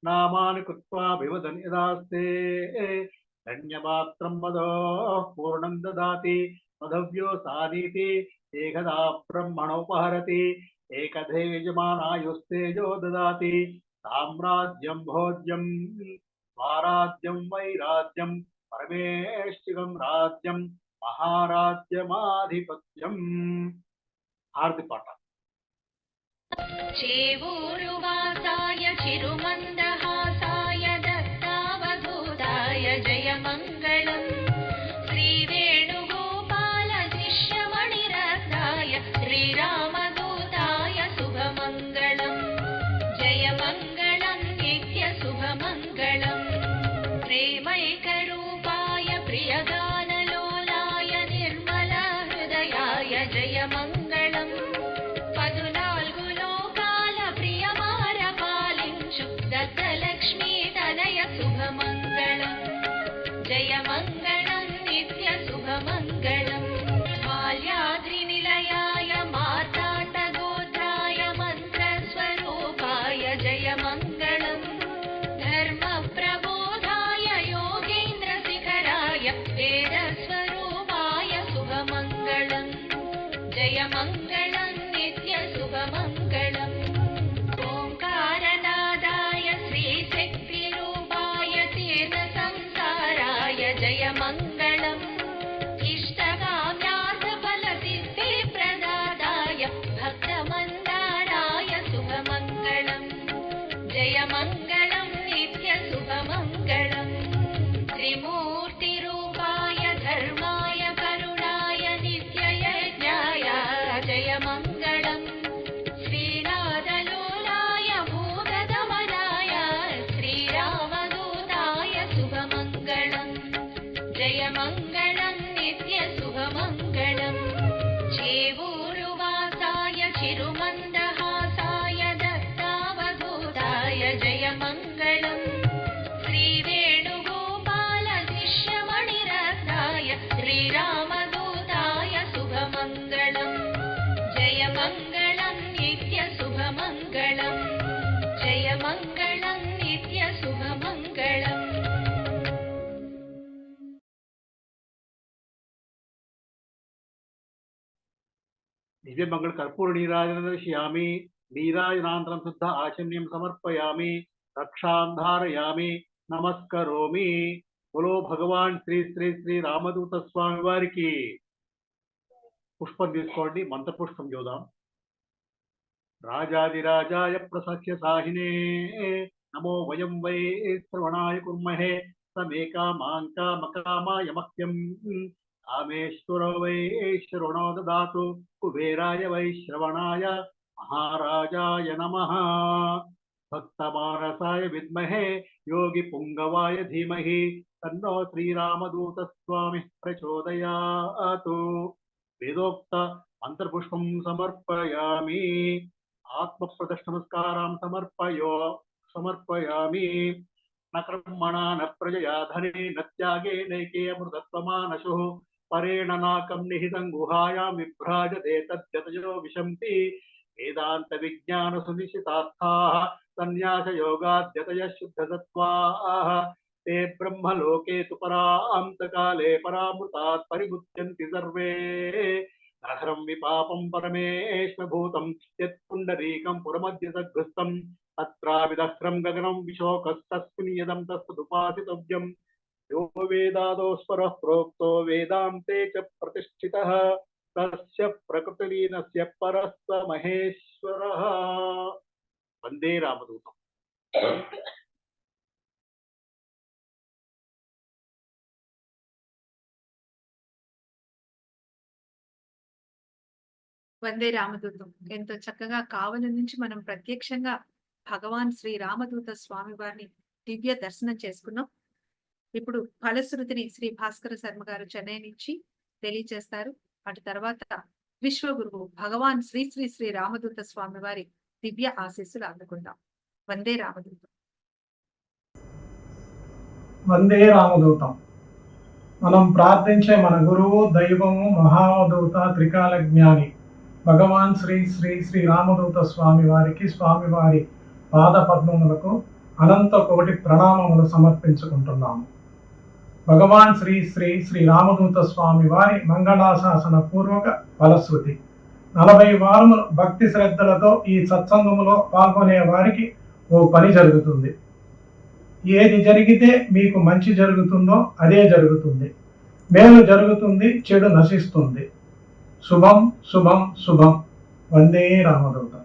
నామాని కృత్వా వివదన్ యదాస్తే. ధన్యమాత్రం మదో పూర్ణం దదాతి మధవ్యో సానీతి ఏకదా బ్రహ్మణోపహరతి ఏకధే యజమానాయుస్తేజో దదాతి. సామ్రాజ్యం భోజ్యం స్వారాజ్యం వైరాజ్యం పరమేష్టికం రాజ్యం మహారాజ్యమాధిపత్యం. హారతి పాట. చేవూరువాసాయ చిరుమందహాసాయ దత్తావధూతాయ జయమంగళం. శ్రీవేణుగోపాల శిష్యమణిరత్నాయ శ్రీరామదూతాయ శుభమంగళం. జయమంగళం నిత్య శుభమంగళం. ప్రేమైకరూపాయ ప్రియగానలోలాయ నిర్మల హృదయాయ జయమంగళం. 14 లోకాల ప్రియమార పాలించు దత్తలక్ష్మీ తనయ శుభమంగళం. జయమంగళం నిత్య శుభమంగళం. మాల్యాద్రి నిలయాయ మార్తాండ గోత్రాయ మంత్రస్వరూపాయ జయమంగళం. ధర్మ ప్రబోధాయ యోగేంద్ర శిఖరాయ వేదస్వరూపాయ శుభమంగళం. జయమంగళం నిత్య శుభమంగళం. ఓంకారనాదాయ శ్రీశక్తి రూపాయ తీర్థ సంసారాయ జయమంగళం. ఇష్టకామ్యార్థ ఫల సిద్ధి ప్రదాదాయ భక్తమందారాయ శుభమంగళం. జయమంగళం నిత్య శుభమంగళం. త్రిమూర్తి రూపాయ ధర్మాయ కరుణాయ నిత్యయజ్ఞాయ జయమంగళం. శ్రీనాథలోలాయ భూతదమనాయ శ్రీరామదూతాయ శుభమంగళం. జయమంగళం నిత్య శుభమంగళం. చేవూరువాసాయ చిరుమందహాసాయ దత్తావధూతాయ జయమంగళం. శ్రీవేణుగోపాల శిష్యమణిరత్నాయ శ్రీరామదూతాయ శుభమంగళం. జయమంగళం నిత్య శుభమంగళం. జయమంగళం నిత్య శుభమంగళం. దివ్యమంగళ కర్పూర నీరాజనం దర్శయామి. నీరాజనానంతరం శుద్ధ ఆచమ్యం సమర్పయామి. రక్షాంధారయామి. నమస్కరోమి. బోలో భగవాన్ శ్రీ శ్రీ శ్రీ రామదూత స్వామి వారికి. పుష్పం తీసుకోండి, మంత్రపుష్పం చూద్దాం. రాజాదిరాజాయ ప్రసఖ్య సాహినే నమో వయం వై శ్రవణాయ కుర్మహే సమే కామాయ మహ్యం కామేశ్వర వై శ్రవణో దదాతు కుబేరాయ వై శ్రవణాయ మహారాజాయ నమః. భక్తమానసాయ విద్మహే యోగి పుంగవాయ ధీమహి తన్నో శ్రీరామదూత స్వామి ప్రచోదయాతు. వేదోక్త మంత్రపుష్పం సమర్పయామి. ఆత్మప్రదక్ష నమస్కారం సమర్పయామి. న కర్మణా న ప్రజయా ధనే న త్యాగే నైకే అమృతత్వమానశుః పరేణ నాకం నిహితం గుహాయాం విభ్రాజతే తద్యతయో విశంతి. వేదాంత విజ్ఞాన సునిశ్చితార్థాః సన్యాస యోగాద్యతయ శుద్ధసత్వాః ते ब्रह्मलोके तु परान्तकाले परामृतात् परिमुच्यन्ति सर्वे. नरहरं विपापं परमेश्वभूतं यत्पुण्डरीकं पुरमध्यसघ्रस्थं तत्राविदह्रं गगनं विशोकस्तस्मिन् यदं तस्तदुपासितव्यं. यो वेदादो स्वरः प्रोक्तो वेदान्ते च प्रतिष्ठितः तस्य प्रकृतिलीनस्य परस्य महेश्वरः. वन्दे रामदूतम्. వందే రామదూతం. ఎంతో చక్కగా కావలి నుంచి మనం ప్రత్యక్షంగా భగవాన్ శ్రీ రామదూత స్వామి వారిని దివ్య దర్శనం చేసుకున్నాం. ఇప్పుడు ఫలశ్రుతిని శ్రీ భాస్కర శర్మ గారు చెన్నై నుంచి తెలియజేస్తారు. అటు తర్వాత విశ్వగురువు భగవాన్ శ్రీ శ్రీ శ్రీ రామదూత స్వామి వారి దివ్య ఆశీస్సులు అందుకుందాం. వందే రామదూతం. వందే రామదూతం. మనం ప్రార్థించే మన గురువు, దైవము, మహావధూత, త్రికాల జ్ఞాని భగవాన్ శ్రీ శ్రీ శ్రీ రామదూత స్వామి వారికి, స్వామివారి పాద పద్మములకు అనంత కోటి ప్రణామములు సమర్పించుకుంటున్నాము. భగవాన్ శ్రీ శ్రీ శ్రీ రామదూత స్వామి వారి మంగళాశాసన పూర్వక ఫలశ్రుతి. 40 వారములు భక్తి శ్రద్ధలతో ఈ సత్సంగములో పాల్గొనే వారికి ఓ పని జరుగుతుంది. ఏది జరిగితే మీకు మంచి జరుగుతుందో అదే జరుగుతుంది. మేలు జరుగుతుంది, చెడు నశిస్తుంది. శుభం శుభం శుభం. వందే రామదూతం.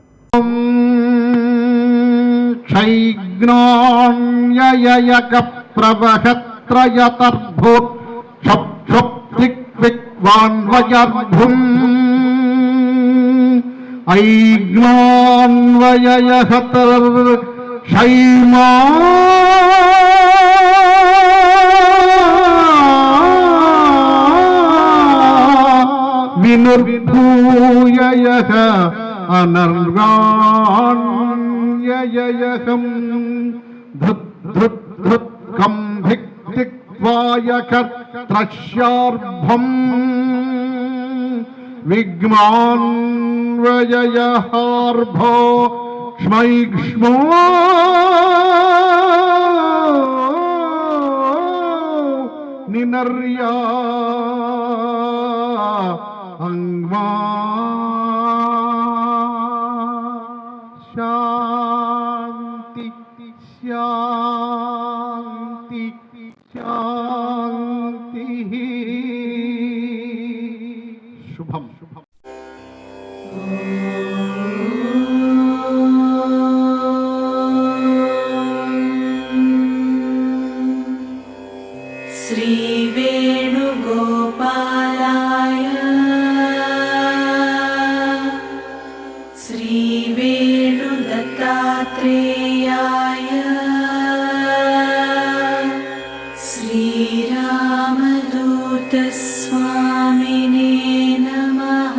క్షైజ్ఞాన్యయక ప్రవహత్రయతర్భూత్ క్షప్క్షప్తిక్విక్వాన్వయర్భుం ఐజ్ఞాన్వయయహతర్ క్షైమా వినుర్భూయయః అనర్గాణ్యయహం ధృత్ ధృత్ ధృత్ కం ధిక్ త్రశ్యార్భం విగ్మాన్వయయహార్భో క్ష్మైక్ష్మో నినర్యా అంగ్మా శాంతి శాంతి శాంతి. శుభం శుభం. శ్రీ వేణుగోపాలాయ శ్రీ వేణుదత్తాత్రేయాయ శ్రీరామదూత స్వామినే నమః.